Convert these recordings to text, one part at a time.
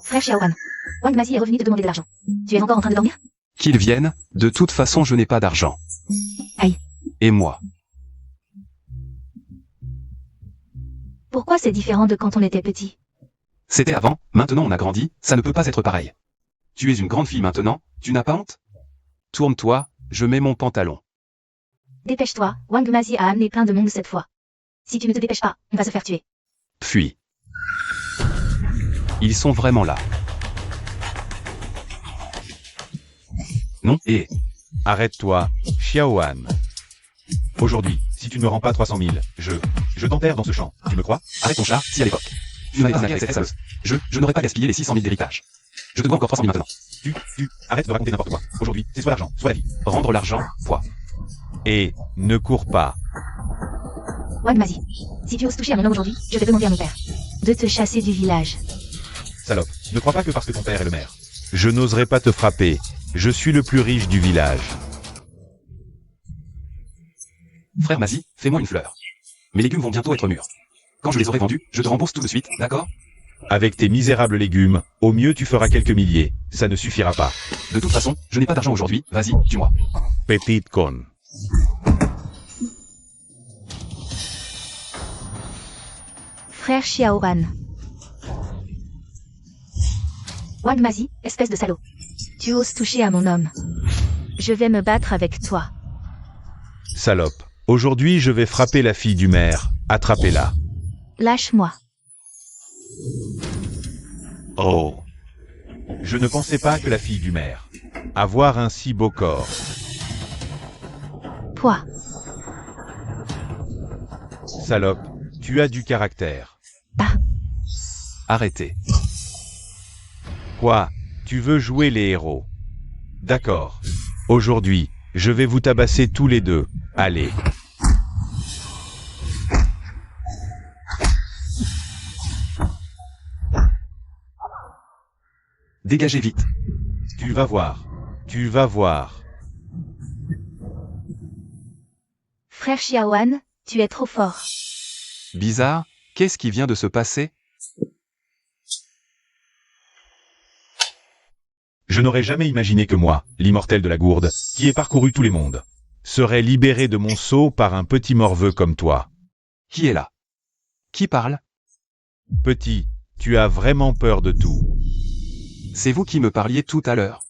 Frère Xiaowan. Wang Mazi est revenu te demander de l'argent. Tu es encore en train de dormir? Qu'ils viennent, de toute façon je n'ai pas d'argent. Aïe. Et moi? Pourquoi c'est différent de quand on était petit? C'était avant, maintenant on a grandi, ça ne peut pas être pareil. Tu es une grande fille maintenant, tu n'as pas honte? Tourne-toi, je mets mon pantalon. Dépêche-toi, Wang Mazi a amené plein de monde cette fois. Si tu ne te dépêches pas, on va se faire tuer. Fuis. Ils sont vraiment là. Non, et... Arrête-toi, Xiaowan. Aujourd'hui, si tu ne me rends pas 300 000, je t'enterre dans ce champ. Tu me crois? Arrête ton chat, si à l'époque. Tu n'avais pas marié avec cette saleuse. Je n'aurais pas gaspillé les 600 000 d'héritage. Je te dois encore 300 000 maintenant. Arrête de raconter n'importe quoi. Aujourd'hui, c'est soit l'argent, soit la vie. Rendre l'argent, quoi. Et, ne cours pas. Wang Mazi. Si tu oses toucher à mon homme aujourd'hui, je vais demander à mon père de te chasser du village. Salope, ne crois pas que parce que ton père est le maire. Je n'oserais pas te frapper. Je suis le plus riche du village. Frère Mazi, fais-moi une fleur. Mes légumes vont bientôt être mûrs. Quand je les aurai vendus, je te rembourse tout de suite, d'accord? Avec tes misérables légumes, au mieux tu feras quelques milliers. Ça ne suffira pas. De toute façon, je n'ai pas d'argent aujourd'hui, vas-y, tue-moi. Petite conne. Frère Xiaowan. Wang Mazi, espèce de salaud. Tu oses toucher à mon homme. Je vais me battre avec toi. Salope. Aujourd'hui je vais frapper la fille du maire. Attrapez-la. Lâche-moi. Oh. Je ne pensais pas que la fille du maire. Avoir un si beau corps. Poids. Salope, tu as du caractère. Bah. Arrêtez. Quoi? Tu veux jouer les héros? D'accord. Aujourd'hui, je vais vous tabasser tous les deux. Allez. Dégagez vite. Tu vas voir. Tu vas voir. Frère Xiaowan, tu es trop fort. Bizarre, qu'est-ce qui vient de se passer? Je n'aurais jamais imaginé que moi, l'immortel de la gourde, qui ai parcouru tous les mondes, serais libéré de mon sceau par un petit morveux comme toi. Qui est là? Qui parle? Petit, tu as vraiment peur de tout. C'est vous qui me parliez tout à l'heure.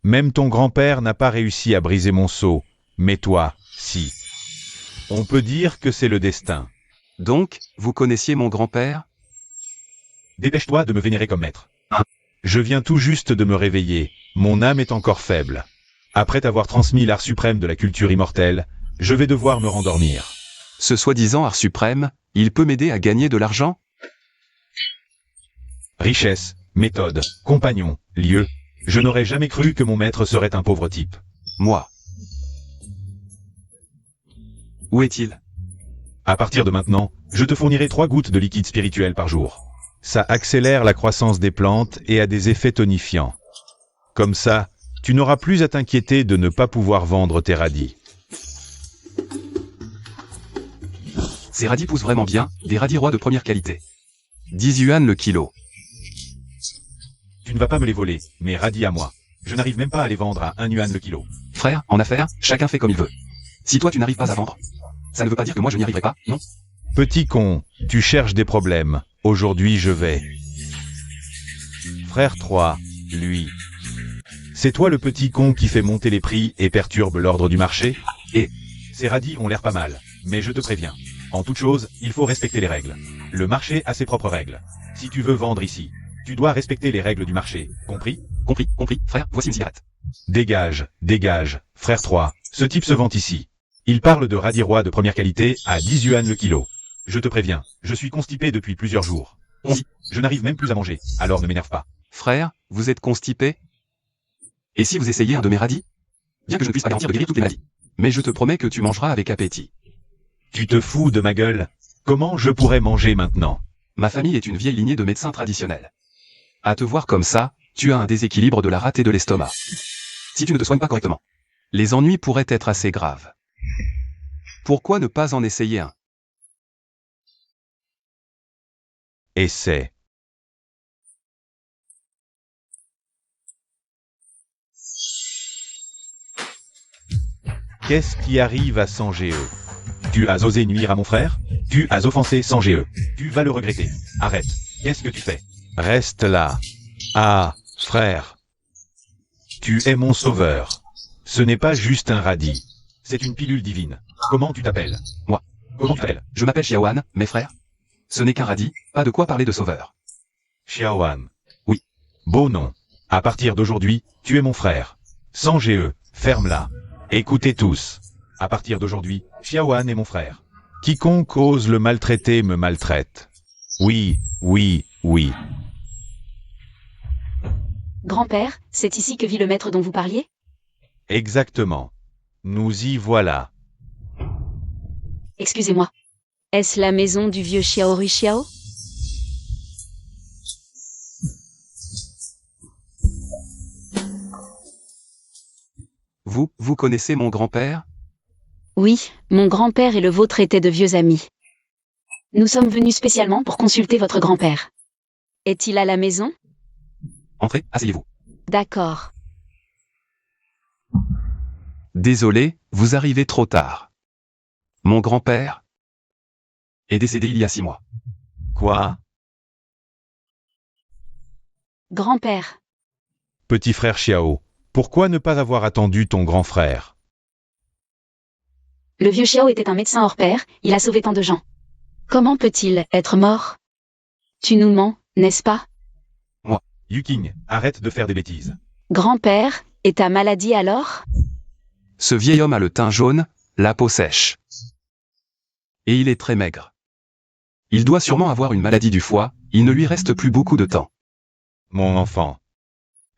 Même ton grand-père n'a pas réussi à briser mon sceau, mais toi, si. On peut dire que c'est le destin. Donc, vous connaissiez mon grand-père? Dépêche-toi de me vénérer comme maître. Je viens tout juste de me réveiller, mon âme est encore faible. Après t'avoir transmis l'art suprême de la culture immortelle, je vais devoir me rendormir. Ce soi-disant art suprême, il peut m'aider à gagner de l'argent? Richesse, méthode, compagnon, lieu. Je n'aurais jamais cru que mon maître serait un pauvre type. Moi. Où est-il? À partir de maintenant, je te fournirai 3 gouttes de liquide spirituel par jour. Ça accélère la croissance des plantes et a des effets tonifiants. Comme ça, tu n'auras plus à t'inquiéter de ne pas pouvoir vendre tes radis. Ces radis poussent vraiment bien, des radis rois de première qualité. 10 yuan le kilo. Tu ne vas pas me les voler, mes radis à moi. Je n'arrive même pas à les vendre à 1 yuan le kilo. Frère, en affaires, chacun fait comme il veut. Si toi tu n'arrives pas à vendre, ça ne veut pas dire que moi je n'y arriverai pas, non? Petit con, tu cherches des problèmes. Aujourd'hui je vais. Frère 3, lui. C'est toi le petit con qui fait monter les prix et perturbe l'ordre du marché? Et ces radis ont l'air pas mal, mais je te préviens. En toute chose, il faut respecter les règles. Le marché a ses propres règles. Si tu veux vendre ici, tu dois respecter les règles du marché, compris? Compris, frère, voici une cigarette. Dégage, dégage, frère 3, ce type se vante ici. Il parle de radis rois de première qualité à 10 yuan le kilo. Je te préviens, je suis constipé depuis plusieurs jours. Je n'arrive même plus à manger, alors ne m'énerve pas. Frère, vous êtes constipé? Et si vous essayez un de mes radis? Bien que je ne puisse pas garantir de guérir toutes les maladies. Mais je te promets que tu mangeras avec appétit. Tu te fous de ma gueule? Comment je pourrais manger maintenant? Ma famille est une vieille lignée de médecins traditionnels. À te voir comme ça, tu as un déséquilibre de la rate et de l'estomac. Si tu ne te soignes pas correctement, les ennuis pourraient être assez graves. Pourquoi ne pas en essayer un? Essaie. Qu'est-ce qui arrive à Sange? Tu as osé nuire à mon frère? Tu as offensé Sange. Tu vas le regretter. Arrête. Qu'est-ce que tu fais? Reste là. Ah, frère. Tu es mon sauveur. Ce n'est pas juste un radis. C'est une pilule divine. Comment tu t'appelles? Moi. Comment tu t'appelles? Je m'appelle Xiaoan, mes frères. Ce n'est qu'un radis, pas de quoi parler de sauveur. Xiaoan. Oui. Beau nom. À partir d'aujourd'hui, tu es mon frère. Sange, ferme-la. Écoutez tous. À partir d'aujourd'hui, Xiaoan est mon frère. Quiconque ose le maltraiter me maltraite. Oui, oui, oui. Grand-père, c'est ici que vit le maître dont vous parliez? Exactement. Nous y voilà. Excusez-moi. Est-ce la maison du vieux Xiaorui Xiao? Vous connaissez mon grand-père? Oui, mon grand-père et le vôtre étaient de vieux amis. Nous sommes venus spécialement pour consulter votre grand-père. Est-il à la maison? Entrez, asseyez-vous. D'accord. Désolé, vous arrivez trop tard. Mon grand-père est décédé il y a 6 mois. Quoi? Grand-père. Petit frère Xiao, pourquoi ne pas avoir attendu ton grand frère? Le vieux Xiao était un médecin hors pair, il a sauvé tant de gens. Comment peut-il être mort? Tu nous mens, n'est-ce pas? Yuking, arrête de faire des bêtises. Grand-père, et ta maladie alors? Ce vieil homme a le teint jaune, la peau sèche. Et il est très maigre. Il doit sûrement avoir une maladie du foie, il ne lui reste plus beaucoup de temps. Mon enfant.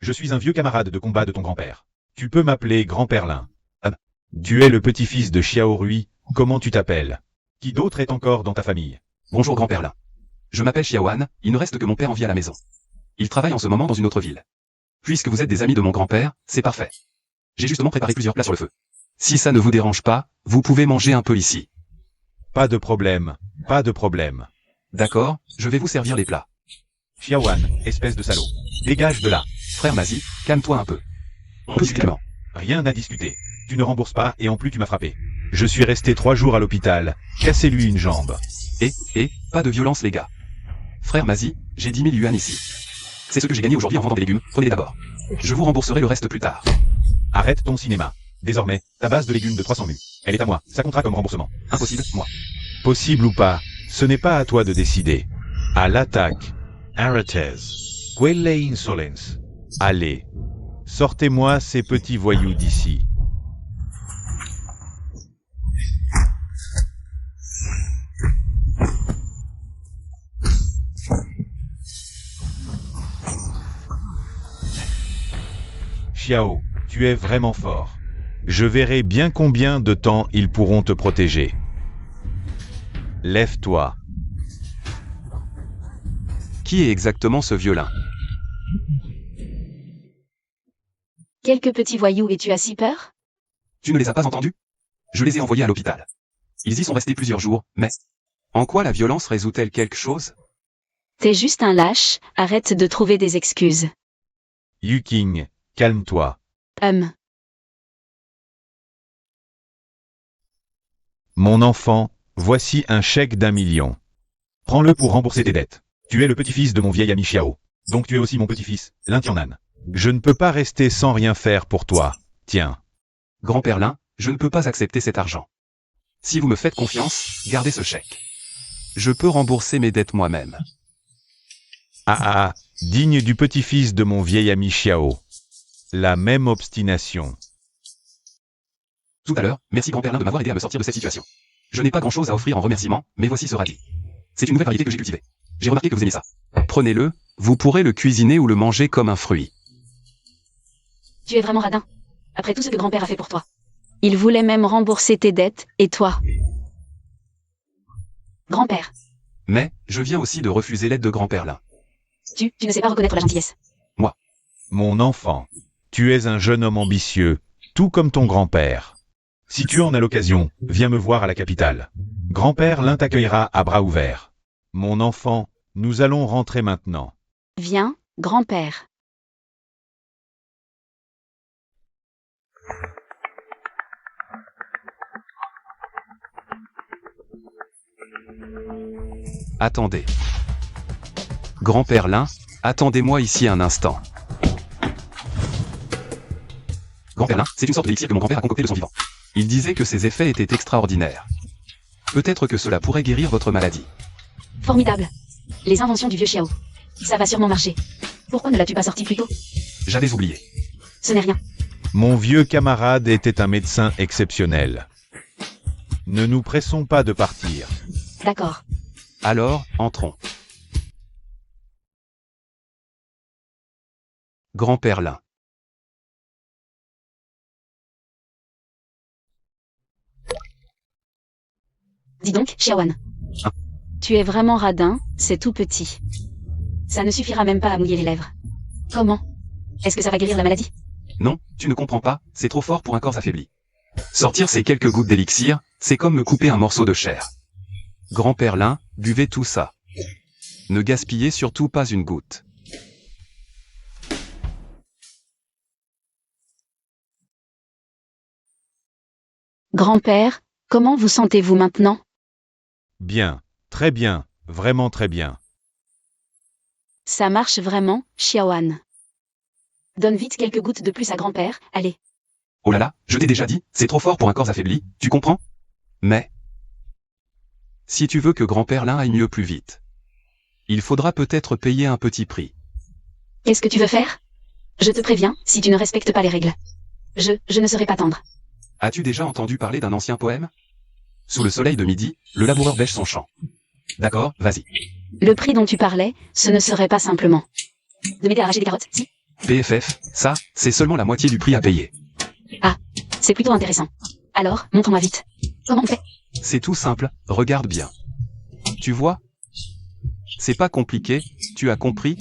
Je suis un vieux camarade de combat de ton grand-père. Tu peux m'appeler grand-père Lin. Tu es le petit-fils de Xiaorui, comment tu t'appelles? Qui d'autre est encore dans ta famille? Bonjour grand-père Lin. Je m'appelle Xiaoan, il ne reste que mon père en vie à la maison. Il travaille en ce moment dans une autre ville. Puisque vous êtes des amis de mon grand-père, c'est parfait. J'ai justement préparé plusieurs plats sur le feu. Si ça ne vous dérange pas, vous pouvez manger un peu ici. Pas de problème, pas de problème. D'accord, je vais vous servir les plats. Xiaoan, espèce de salaud. Dégage de là. Frère Mazi, calme-toi un peu. On peut discuter. Rien à discuter. Tu ne rembourses pas et en plus tu m'as frappé. Je suis resté 3 jours à l'hôpital. Cassez-lui une jambe. Pas de violence les gars. Frère Mazi, j'ai 10 000 yuan ici. C'est ce que j'ai gagné aujourd'hui en vendant des légumes, prenez d'abord. Je vous rembourserai le reste plus tard. Arrête ton cinéma. Désormais, ta base de légumes de 300 mu. Elle est à moi, ça comptera comme remboursement. Impossible, moi. Possible ou pas, ce n'est pas à toi de décider. À l'attaque. Arrêtez. Quelle insolence. Allez. Sortez-moi ces petits voyous d'ici. Xiao, tu es vraiment fort. Je verrai bien combien de temps ils pourront te protéger. Lève-toi. Qui est exactement ce violin? Quelques petits voyous et tu as si peur? Tu ne les as pas entendus? Je les ai envoyés à l'hôpital. Ils y sont restés plusieurs jours, mais... En quoi la violence résout-elle quelque chose? T'es juste un lâche, arrête de trouver des excuses. Yuking, calme-toi. Mon enfant, voici un chèque d'1 million. Prends-le pour rembourser tes dettes. Tu es le petit-fils de mon vieil ami Xiao. Donc tu es aussi mon petit-fils, Lin Tianan. Je ne peux pas rester sans rien faire pour toi. Tiens. Grand-père Lin, je ne peux pas accepter cet argent. Si vous me faites confiance, gardez ce chèque. Je peux rembourser mes dettes moi-même. Digne du petit-fils de mon vieil ami Xiao. La même obstination. Tout à l'heure, merci grand-père Lin de m'avoir aidé à me sortir de cette situation. Je n'ai pas grand-chose à offrir en remerciement, mais voici ce radis. C'est une nouvelle variété que j'ai cultivée. J'ai remarqué que vous aimez ça. Prenez-le, vous pourrez le cuisiner ou le manger comme un fruit. Tu es vraiment radin. Après tout ce que grand-père a fait pour toi. Il voulait même rembourser tes dettes, et toi? Grand-père. Mais, je viens aussi de refuser l'aide de grand-père Lin. Tu ne sais pas reconnaître la gentillesse. Moi. Mon enfant, tu es un jeune homme ambitieux, tout comme ton grand-père. Si tu en as l'occasion, viens me voir à la capitale. Grand-père Lin t'accueillera à bras ouverts. Mon enfant, nous allons rentrer maintenant. Viens, grand-père. Attendez. Grand-père Lin, attendez-moi ici un instant. Grand-père Lin, c'est une sorte d'élixir que mon grand-père a concocté de son vivant. Il disait que ses effets étaient extraordinaires. Peut-être que cela pourrait guérir votre maladie. Formidable. Les inventions du vieux Xiao. Ça va sûrement marcher. Pourquoi ne l'as-tu pas sorti plus tôt? J'avais oublié. Ce n'est rien. Mon vieux camarade était un médecin exceptionnel. Ne nous pressons pas de partir. D'accord. Alors, entrons. Grand-père Lin. Dis donc, Xiaoan. Hein? Tu es vraiment radin, c'est tout petit. Ça ne suffira même pas à mouiller les lèvres. Comment? Est-ce que ça va guérir la maladie? Non, tu ne comprends pas, c'est trop fort pour un corps affaibli. Sortir ces quelques gouttes d'élixir, c'est comme me couper un morceau de chair. Grand-père Lin, buvez tout ça. Ne gaspillez surtout pas une goutte. Grand-père, comment vous sentez-vous maintenant? Bien, très bien, vraiment très bien. Ça marche vraiment, Xiaoan. Donne vite quelques gouttes de plus à grand-père, allez. Oh là là, je t'ai déjà dit, c'est trop fort pour un corps affaibli, tu comprends? Mais... si tu veux que grand-père Lin aille mieux plus vite, il faudra peut-être payer un petit prix. Qu'est-ce que tu veux faire? Je te préviens, si tu ne respectes pas les règles. Je ne serai pas tendre. As-tu déjà entendu parler d'un ancien poème? Sous le soleil de midi, le laboureur bêche son champ. D'accord, vas-y. Le prix dont tu parlais, ce ne serait pas simplement de m'aider à arracher des carottes, si? PFF, ça, c'est seulement la moitié du prix à payer. Ah, c'est plutôt intéressant. Alors, montre-moi vite. Comment on fait? C'est tout simple, regarde bien. Tu vois? C'est pas compliqué, tu as compris?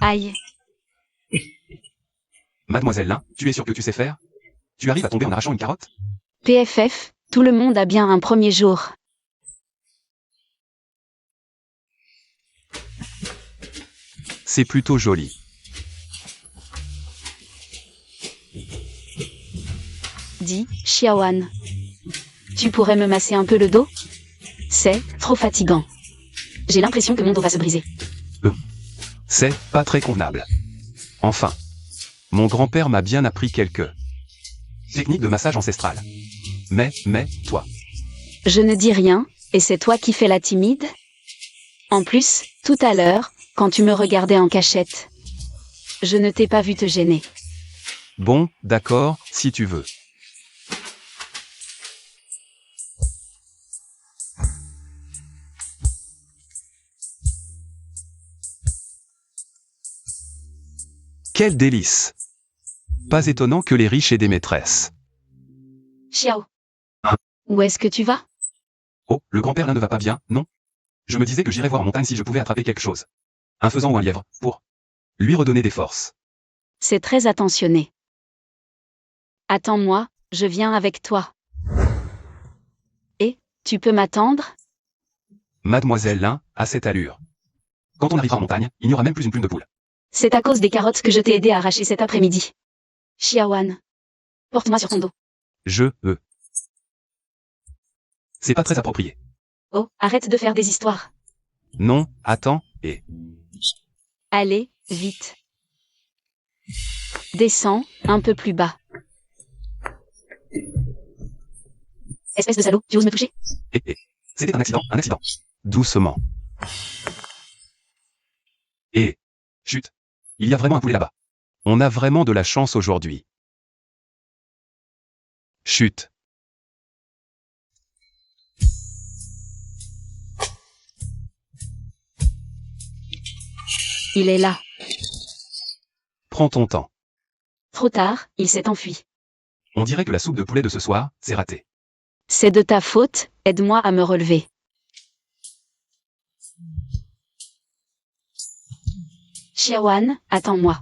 Aïe. Mademoiselle Lin, tu es sûre que tu sais faire? Tu arrives à tomber en arrachant une carotte? PFF, tout le monde a bien un premier jour. C'est plutôt joli. Dis, Xiaoan. Tu pourrais me masser un peu le dos? C'est trop fatigant. J'ai l'impression que mon dos va se briser. C'est pas très convenable. Enfin. Mon grand-père m'a bien appris quelques techniques de massage ancestrales. Mais, toi. Je ne dis rien, et c'est toi qui fais la timide? En plus, tout à l'heure, quand tu me regardais en cachette, je ne t'ai pas vu te gêner. Bon, d'accord, si tu veux. Quel délice! Pas étonnant que les riches aient des maîtresses. Xiao. Hein? Où est-ce que tu vas? Oh, le grand-père là ne va pas bien, non? Je me disais que j'irais voir en montagne si je pouvais attraper quelque chose. Un faisan ou un lièvre, pour lui redonner des forces. C'est très attentionné. Attends-moi, je viens avec toi. Et, tu peux m'attendre? Mademoiselle Lin, à cette allure. Quand on arrivera en montagne, il n'y aura même plus une plume de poule. C'est à cause des carottes que je t'ai aidé à arracher cet après-midi. Xiaoan. Porte-moi sur ton dos. C'est pas très approprié. Oh, arrête de faire des histoires. Non, attends, et... Allez, vite. Descends, un peu plus bas. Espèce de salaud, tu oses me toucher? C'était un accident. Doucement. Et... chut. Il y a vraiment un poulet là-bas. On a vraiment de la chance aujourd'hui. Chut. Il est là. Prends ton temps. Trop tard, il s'est enfui. On dirait que la soupe de poulet de ce soir, c'est raté. C'est de ta faute, aide-moi à me relever. Xiaoan, attends-moi.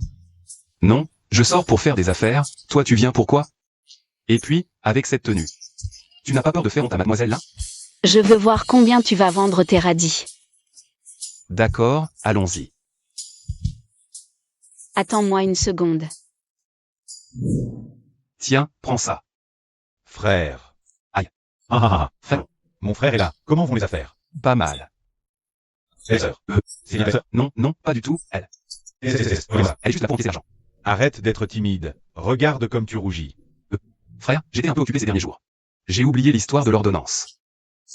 Non, je sors pour faire des affaires, toi tu viens pourquoi? Et puis, avec cette tenue. Tu n'as pas peur de faire honte à mademoiselle là? Je veux voir combien tu vas vendre tes radis. D'accord, allons-y. Attends-moi une seconde. Tiens, prends ça. Frère. Ah ah ah. Frère, Mon frère est là. Comment vont les affaires? pas mal. Les heures. C'est La une sœur, non, non, pas du tout, elle. Elle Elle est juste là pour encaisser l'argent. Arrête d'être timide. Regarde comme tu rougis. Frère, j'étais un peu occupé ces derniers jours. J'ai oublié l'histoire de l'ordonnance.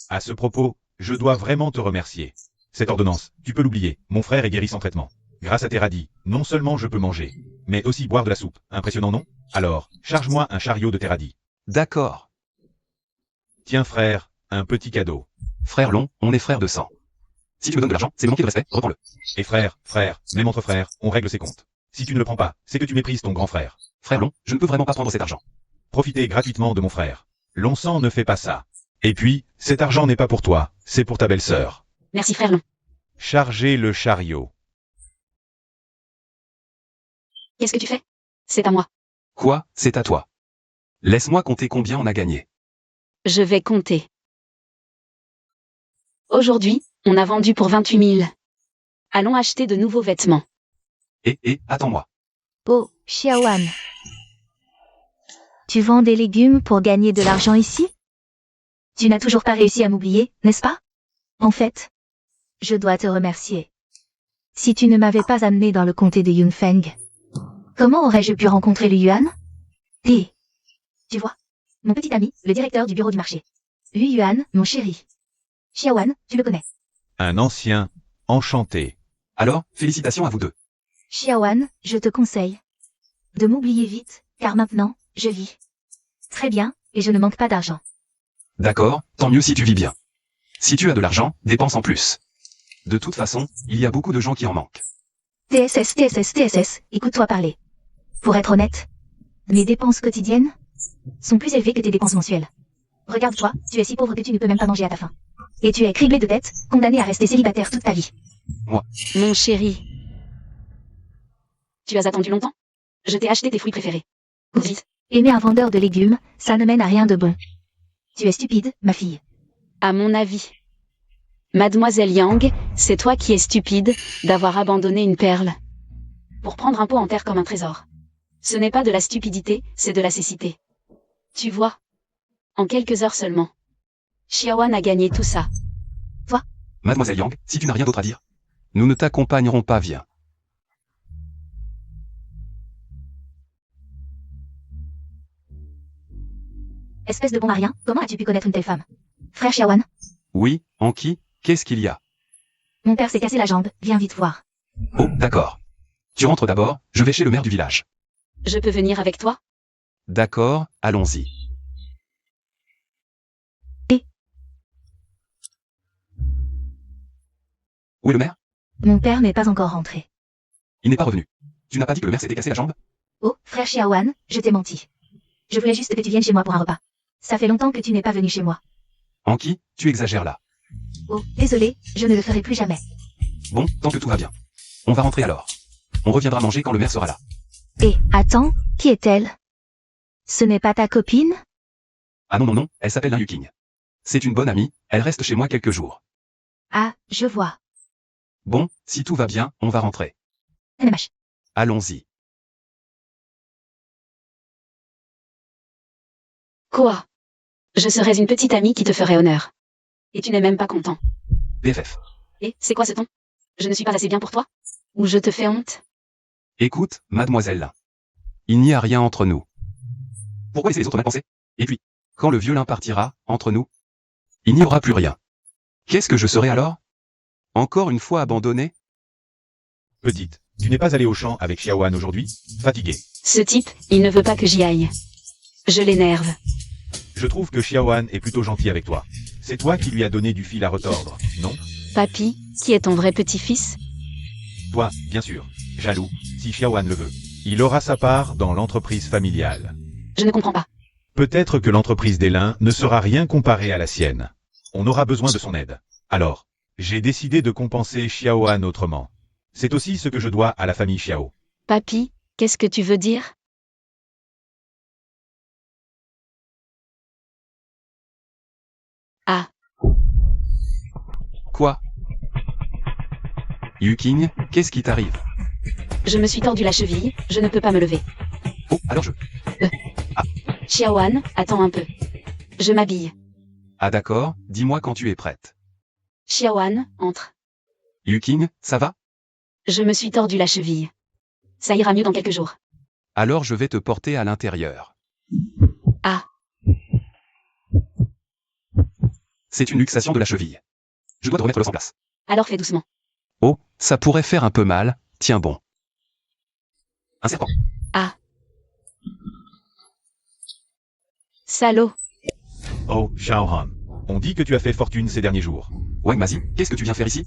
À ce propos, je dois vraiment te remercier. Cette ordonnance, tu peux l'oublier. Mon frère est guéri sans traitement. Grâce à tes radis, non seulement je peux manger, mais aussi boire de la soupe. Impressionnant, non? Alors, charge-moi un chariot de tes radis. D'accord. Tiens frère, un petit cadeau. Frère long, on est frères de sang. Si tu me donnes de l'argent, c'est me manquer de respect, reprends-le. Et frère, même entre frères, on règle ses comptes. Si tu ne le prends pas, c'est que tu méprises ton grand frère. Frère long, je ne peux vraiment pas prendre cet argent. Profitez gratuitement de mon frère. Long sang ne fait pas ça. Et puis, cet argent n'est pas pour toi, c'est pour ta belle-sœur. Merci frère long. Chargez le chariot. Qu'est-ce que tu fais? C'est à moi. Quoi, c'est à toi. Laisse-moi compter combien on a gagné. Je vais compter. Aujourd'hui, on a vendu pour 28 000. Allons acheter de nouveaux vêtements. Attends-moi. Oh, Xiaoan. Tu vends des légumes pour gagner de l'argent ici? Tu n'as toujours pas réussi à m'oublier, n'est-ce pas? En fait, je dois te remercier. Si tu ne m'avais pas amené dans le comté de Yunfeng, comment aurais-je pu rencontrer le Yuan? Et, tu vois, mon petit ami, le directeur du bureau du marché. Yu Yuan, mon chéri. Xiaoan, tu le connais. Un ancien, enchanté. Alors, félicitations à vous deux. Xiaoan, je te conseille de m'oublier vite, car maintenant, je vis très bien, et je ne manque pas d'argent. D'accord, tant mieux si tu vis bien. Si tu as de l'argent, dépense en plus. De toute façon, il y a beaucoup de gens qui en manquent. TSS, écoute-toi parler. Pour être honnête, mes dépenses quotidiennes sont plus élevées que tes dépenses mensuelles. Regarde-toi, tu es si pauvre que tu ne peux même pas manger à ta faim. Et tu es criblé de dettes, condamné à rester célibataire toute ta vie. Mon chéri. Tu as attendu longtemps? Je t'ai acheté tes fruits préférés. Vite. Aimer un vendeur de légumes, ça ne mène à rien de bon. Tu es stupide, ma fille. À mon avis. Mademoiselle Yang, c'est toi qui es stupide d'avoir abandonné une perle pour prendre un pot en terre comme un trésor. Ce n'est pas de la stupidité, c'est de la cécité. Tu vois? En quelques heures seulement. Xiaoan a gagné tout ça. Mademoiselle Yang, si tu n'as rien d'autre à dire, nous ne t'accompagnerons pas, viens. Espèce de bon à rien, comment as-tu pu connaître une telle femme? Frère Xiaoan, Oui, Anki, qu'est-ce qu'il y a? mon père s'est cassé la jambe, viens vite voir. Oh, d'accord. Tu rentres d'abord, je vais chez le maire du village. Je peux venir avec toi? D'accord, allons-y. Où est le maire? Mon père n'est pas encore rentré. Il n'est pas revenu. Tu n'as pas dit que le maire s'était cassé la jambe? Oh, frère Xiaoan, je t'ai menti. Je voulais juste que tu viennes chez moi pour un repas. Ça fait longtemps que tu n'es pas venu chez moi. Anki, tu exagères là. Oh, désolé, je ne le ferai plus jamais. Bon, tant que tout va bien. On va rentrer alors. On reviendra manger quand le maire sera là. Attends, qui est-elle? Ce n'est pas ta copine? Ah non, non, non, elle s'appelle Lin Yuking. C'est une bonne amie, elle reste chez moi quelques jours. Ah, je vois. Bon, si tout va bien, on va rentrer. NMH. Allons-y. Quoi? Je serais une petite amie qui te ferait honneur. Et tu n'es même pas content. BFF. Et, c'est quoi ce ton? Je ne suis pas assez bien pour toi? Ou je te fais honte? Écoute, mademoiselle Lin. Il n'y a rien entre nous. Pourquoi laisser les autres mal penser? Et puis, quand le vieux Lin partira, entre nous, il n'y aura plus rien. Qu'est-ce que je serai alors? Encore une fois abandonné? Petite, tu n'es pas allé au champ avec Xiaoan aujourd'hui? Fatigué. Ce type, il ne veut pas que j'y aille. Je l'énerve. Je trouve que Xiaoan est plutôt gentil avec toi. C'est toi qui lui as donné du fil à retordre, non? Papy, qui est ton vrai petit-fils? Toi, bien sûr. Jaloux, si Xiaoan le veut. Il aura sa part dans l'entreprise familiale. Je ne comprends pas. Peut-être que l'entreprise des Lin ne sera rien comparée à la sienne. On aura besoin de son aide. Alors, j'ai décidé de compenser Xiaoan autrement. C'est aussi ce que je dois à la famille Xiao. Papy, qu'est-ce que tu veux dire? Ah, Quoi? Yuking, qu'est-ce qui t'arrive? je me suis tordu la cheville, je ne peux pas me lever. Oh, alors je... Xiaoan, attends un peu. Je m'habille. Ah d'accord, dis-moi quand tu es prête. Xiaoan, entre. Yuking, ça va? Je me suis tordu la cheville. Ça ira mieux dans quelques jours. Alors je vais te porter à l'intérieur. Ah. C'est une luxation de la cheville. Je dois te remettre l'os en place. Alors fais doucement. Oh, ça pourrait faire un peu mal, tiens bon. Un serpent. Ah. Salaud. Oh, Xiaohan. On dit que tu as fait fortune ces derniers jours. Wang Mazi, qu'est-ce que tu viens faire ici?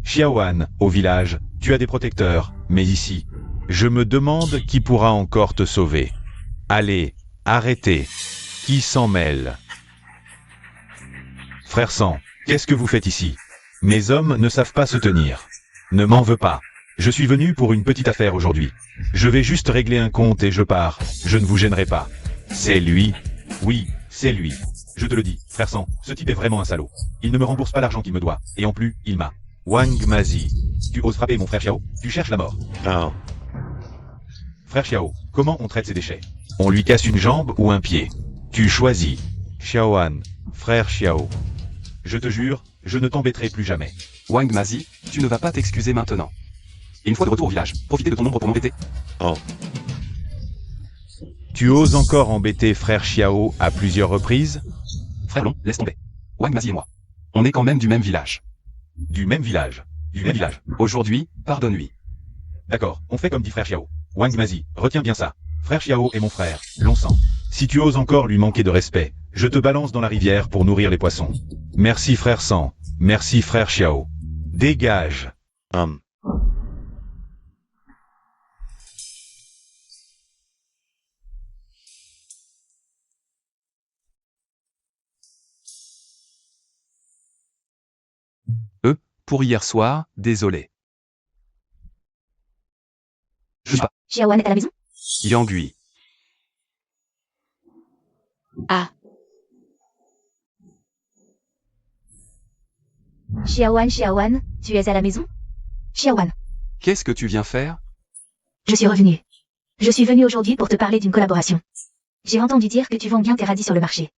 Xiaohan, au village, tu as des protecteurs, mais ici, je me demande qui pourra encore te sauver. Allez, arrêtez. Qui s'en mêle? Frère Sang, qu'est-ce que vous faites ici? Mes hommes ne savent pas se tenir. Ne m'en veux pas. Je suis venu pour une petite affaire aujourd'hui. Je vais juste régler un compte et je pars. Je ne vous gênerai pas. C'est lui? Oui, c'est lui. Je te le dis, frère Sang, ce type est vraiment un salaud. Il ne me rembourse pas l'argent qu'il me doit, et en plus, il m'a. Wang Mazi. Tu oses frapper mon frère Xiao? Tu cherches la mort. Non. Frère Xiao, comment on traite ses déchets? On lui casse une jambe ou un pied? Tu choisis. Xiaohan, frère Xiao. Je te jure, je ne t'embêterai plus jamais. Wang Mazi, tu ne vas pas t'excuser maintenant. Et une fois de retour au village, profitez de ton ombre pour m'embêter. Oh. Tu oses encore embêter frère Xiao à plusieurs reprises? Frère Long, laisse tomber. Wang Mazi et moi. On est quand même du même village. Du même village. Du même village. Aujourd'hui, pardonne-lui. D'accord, on fait comme dit frère Xiao. Wang Mazi, retiens bien ça. Frère Xiao est mon frère, l'on sent. Si tu oses encore lui manquer de respect, je te balance dans la rivière pour nourrir les poissons. Merci frère Sang. Merci frère Xiao. Dégage. Pour hier soir, désolé. Je suis pas Xiaoan est à la maison? Yangui. Ah. Xiaoan, tu es à la maison? Xiaoan, Qu'est-ce que tu viens faire? je suis revenu. Je suis venu aujourd'hui pour te parler d'une collaboration. J'ai entendu dire que tu vends bien tes radis sur le marché.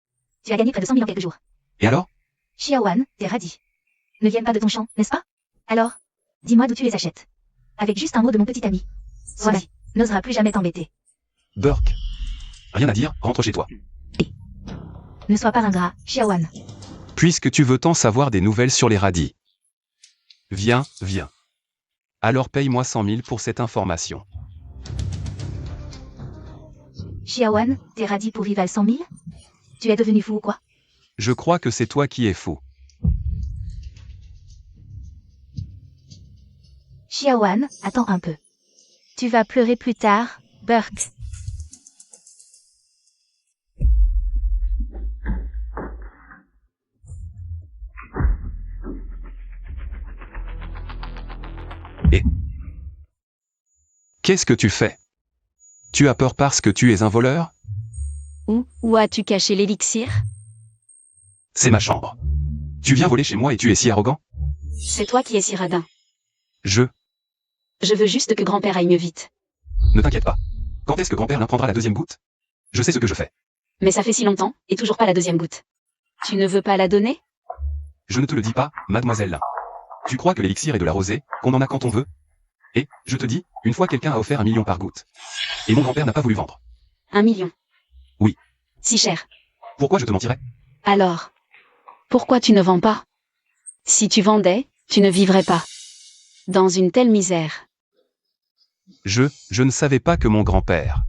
Tu as gagné près de 100 000 en quelques jours. Et alors? Xiaoan, tes radis ne viennent pas de ton champ, n'est-ce pas? Alors, dis-moi d'où tu les achètes. Avec juste un mot de mon petit ami. Voilà, n'osera plus jamais t'embêter. Burk. Rien à dire, rentre chez toi. Ne sois pas ingrat, Xiaoan. Puisque tu veux tant savoir des nouvelles sur les radis. Viens, viens. Alors paye-moi 100 000 pour cette information. Xiaoan, tes radis pour rival 100 000? Tu es devenu fou ou quoi? Je crois que c'est toi qui es fou. Xiaoan, attends un peu. Tu vas pleurer plus tard, Burke. Qu'est-ce que tu fais? Tu as peur parce que tu es un voleur? Où as-tu caché l'élixir? C'est ma chambre. Tu viens voler chez moi et tu es si arrogant? C'est toi qui es si radin. Je. Je veux juste que grand-père aille mieux vite. Ne t'inquiète pas. Quand est-ce que grand-père prendra la deuxième goutte? Je sais ce que je fais. Mais ça fait si longtemps, et toujours pas la deuxième goutte. Tu ne veux pas la donner? Je ne te le dis pas, mademoiselle. Tu crois que l'élixir est de la rosée, qu'on en a quand on veut? Et, je te dis, une fois quelqu'un a offert 1 million par goutte. Et mon grand-père n'a pas voulu vendre. 1 million. Oui. Si cher. Pourquoi je te mentirais? Alors, pourquoi tu ne vends pas? Si tu vendais, tu ne vivrais pas. Dans une telle misère. Je ne savais pas que mon grand-père.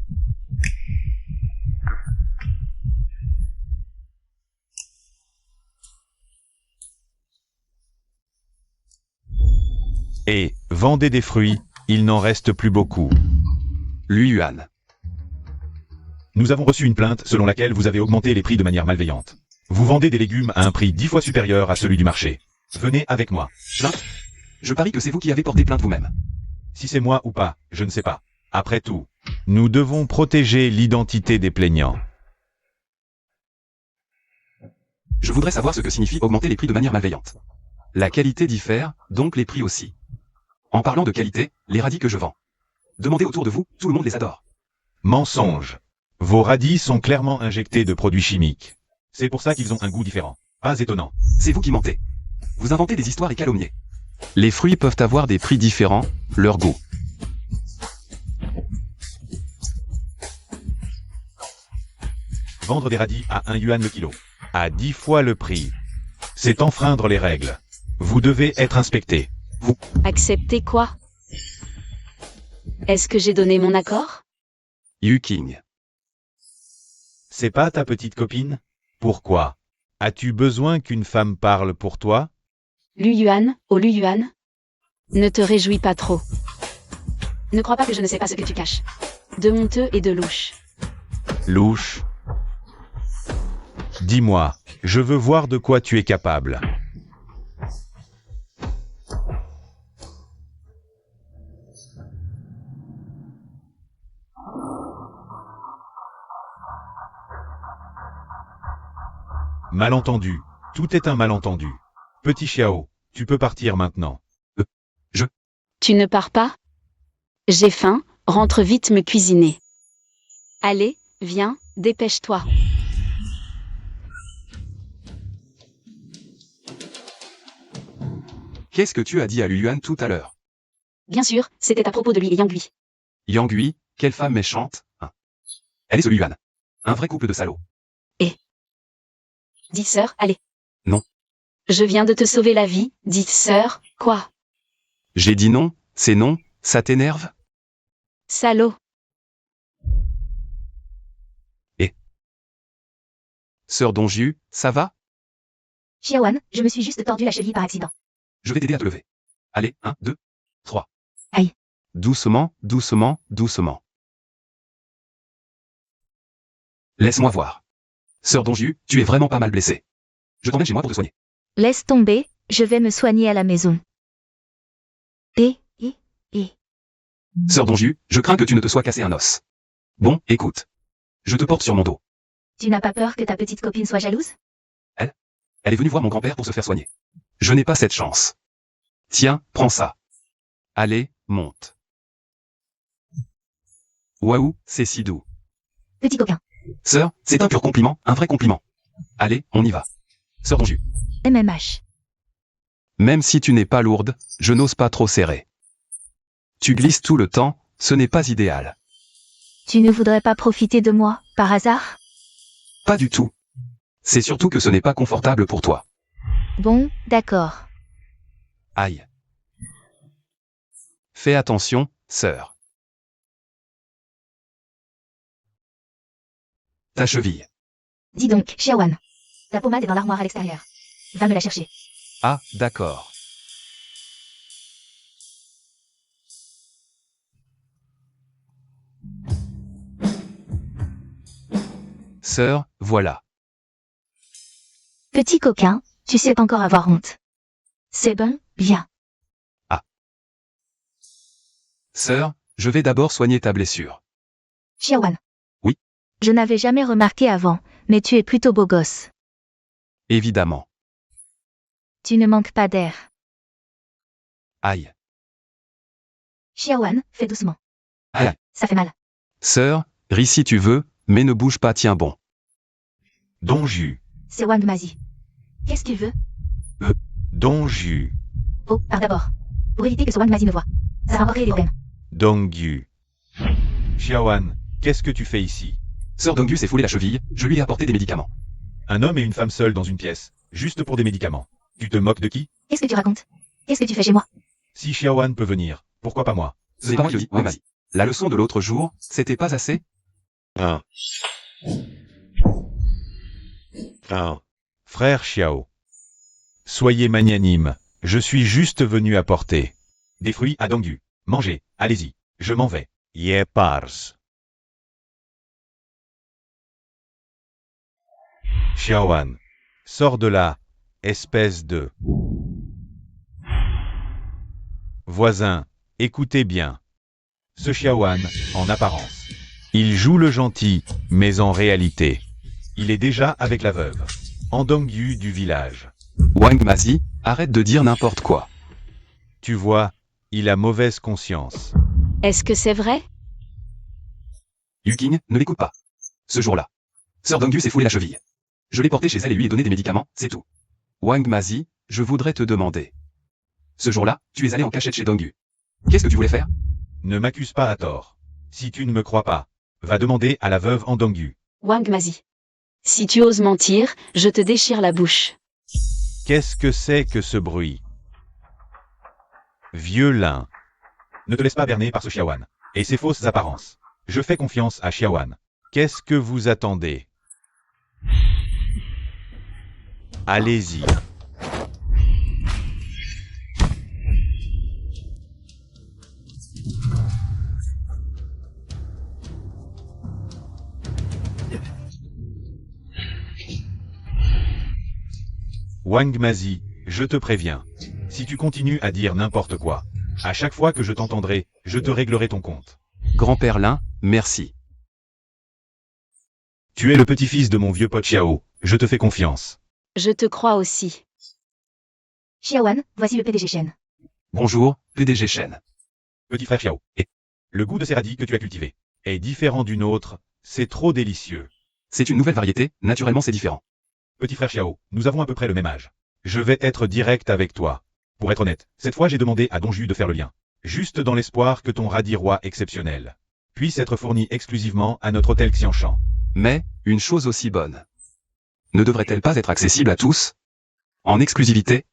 Et, vendez des fruits, il n'en reste plus beaucoup. Lui Yuan. Nous avons reçu une plainte selon laquelle vous avez augmenté les prix de manière malveillante. Vous vendez des légumes à un prix 10 fois supérieur à celui du marché. Venez avec moi. Plainte? Je parie que c'est vous qui avez porté plainte vous-même. Si c'est moi ou pas, je ne sais pas. Après tout, nous devons protéger l'identité des plaignants. Je voudrais savoir ce que signifie augmenter les prix de manière malveillante. La qualité diffère, donc les prix aussi. En parlant de qualité, les radis que je vends. Demandez autour de vous, tout le monde les adore. Mensonge. Vos radis sont clairement injectés de produits chimiques. C'est pour ça qu'ils ont un goût différent. Pas étonnant. C'est vous qui mentez. Vous inventez des histoires et calomniez. Les fruits peuvent avoir des prix différents, leur goût. Vendre des radis à 1 yuan le kilo. À 10 fois le prix. C'est enfreindre les règles. Vous devez être inspecté. Accepter quoi? Est-ce que j'ai donné mon accord? Yu King. C'est pas ta petite copine? Pourquoi? As-tu besoin qu'une femme parle pour toi? Lu Yuan, oh Lu Yuan. Ne te réjouis pas trop. Ne crois pas que je ne sais pas ce que tu caches. De honteux et de louche. Louche. Dis-moi, je veux voir de quoi tu es capable. Malentendu. Tout est un malentendu. Petit Xiao, tu peux partir maintenant. Tu ne pars pas? J'ai faim, rentre vite me cuisiner. Allez, viens, dépêche-toi. Qu'est-ce que tu as dit à Lu Yuan tout à l'heure? Bien sûr, c'était à propos de lui et Yang Gui. Yang Gui, quelle femme méchante, hein. Elle est ce Lu Yuan. Un vrai couple de salauds. Dis sœur, allez. Non. Je viens de te sauver la vie, dis sœur, quoi? J'ai dit non, c'est non, ça t'énerve? Salaud. Sœur Donju, ça va? Xiaoan, je me suis juste tordu la cheville par accident. Je vais t'aider à te lever. Allez, 1, 2, 3. Aïe. Doucement, doucement, doucement. Laisse-moi voir. Sœur Donju, tu es vraiment pas mal blessée. Je t'emmène chez moi pour te soigner. Laisse tomber, je vais me soigner à la maison. Et. Sœur Donju, je crains que tu ne te sois cassé un os. Bon, écoute. Je te porte sur mon dos. Tu n'as pas peur que ta petite copine soit jalouse? Elle est venue voir mon grand-père pour se faire soigner. Je n'ai pas cette chance. Tiens, prends ça. Allez, monte. Waouh, c'est si doux. Petit coquin. Sœur, c'est un pur compliment, un vrai compliment. Allez, on y va. Sœur Donju. MMH. Même si tu n'es pas lourde, je n'ose pas trop serrer. Tu glisses tout le temps, ce n'est pas idéal. Tu ne voudrais pas profiter de moi, par hasard? Pas du tout. C'est surtout que ce n'est pas confortable pour toi. Bon, d'accord. Aïe. Fais attention, sœur. Ta cheville. Dis donc, Xiaoan. Ta pommade est dans l'armoire à l'extérieur. Va me la chercher. Ah, d'accord. Sœur, voilà. Petit coquin, tu sais encore avoir honte. C'est bon, viens. Sœur, je vais d'abord soigner ta blessure. Xiaoan. Oui. Je n'avais jamais remarqué avant, mais tu es plutôt beau gosse. Évidemment. Tu ne manques pas d'air. Aïe. Xiaoan, fais doucement. Aïe. Ça fait mal. Sœur, ris si tu veux, mais ne bouge pas, tiens bon. Donju. C'est Wang Mazi. Qu'est-ce qu'il veut? Donju. Oh, par d'abord. Pour éviter que ce Wang Mazi me voie. Ça va engendrer des problèmes. Dongyu. Xiaoan, qu'est-ce que tu fais ici? Sœur Dongyu s'est foulé la cheville, je lui ai apporté des médicaments. Un homme et une femme seuls dans une pièce, juste pour des médicaments. Tu te moques de qui? Qu'est-ce que tu racontes? Qu'est-ce que tu fais chez moi? Si Xiaoan peut venir, pourquoi pas moi? C'est pas moi qui le dis, ouais, vas-y. La leçon de l'autre jour, c'était pas assez? Frère Xiao. Soyez magnanime, je suis juste venu apporter des fruits à Dongyu. Mangez, allez-y, je m'en vais. Ye pars. Xiaoan. Sors de là, espèce de... Voisin, écoutez bien. Ce Xiaoan, en apparence. Il joue le gentil, mais en réalité, il est déjà avec la veuve. En Dongyu du village. Wang Mazi, arrête de dire n'importe quoi. Tu vois, il a mauvaise conscience. Est-ce que c'est vrai? Yu King, ne l'écoute pas. Ce jour-là, Sœur Dongyu s'est foulé la cheville. Je l'ai porté chez elle et lui ai donné des médicaments, c'est tout. Wang Mazi, je voudrais te demander. Ce jour-là, tu es allé en cachette chez Dongyu. Qu'est-ce que tu voulais faire? Ne m'accuse pas à tort. Si tu ne me crois pas, va demander à la veuve en Dongyu. Wang Mazi. Si tu oses mentir, je te déchire la bouche. Qu'est-ce que c'est que ce bruit? Vieux lin. Ne te laisse pas berner par ce Xiaowan et ses fausses apparences. Je fais confiance à Xiaowan. Qu'est-ce que vous attendez? Allez-y. Wang Mazi, je te préviens. Si tu continues à dire n'importe quoi, à chaque fois que je t'entendrai, je te réglerai ton compte. Grand-père Lin, merci. Tu es le petit-fils de mon vieux pote Xiao, je te fais confiance. Je te crois aussi. Xiaowan, voici le PDG Shen. Bonjour, PDG Shen. Petit frère Xiao, et le goût de ces radis que tu as cultivé est différent d'une autre, c'est trop délicieux. C'est une nouvelle variété, naturellement c'est différent. Petit frère Xiao, nous avons à peu près le même âge. Je vais être direct avec toi. Pour être honnête, cette fois j'ai demandé à Dongyu de faire le lien. Juste dans l'espoir que ton radis roi exceptionnel puisse être fourni exclusivement à notre hôtel Xianshan. Mais, une chose aussi bonne. Ne devrait-elle pas être accessible à tous? En exclusivité?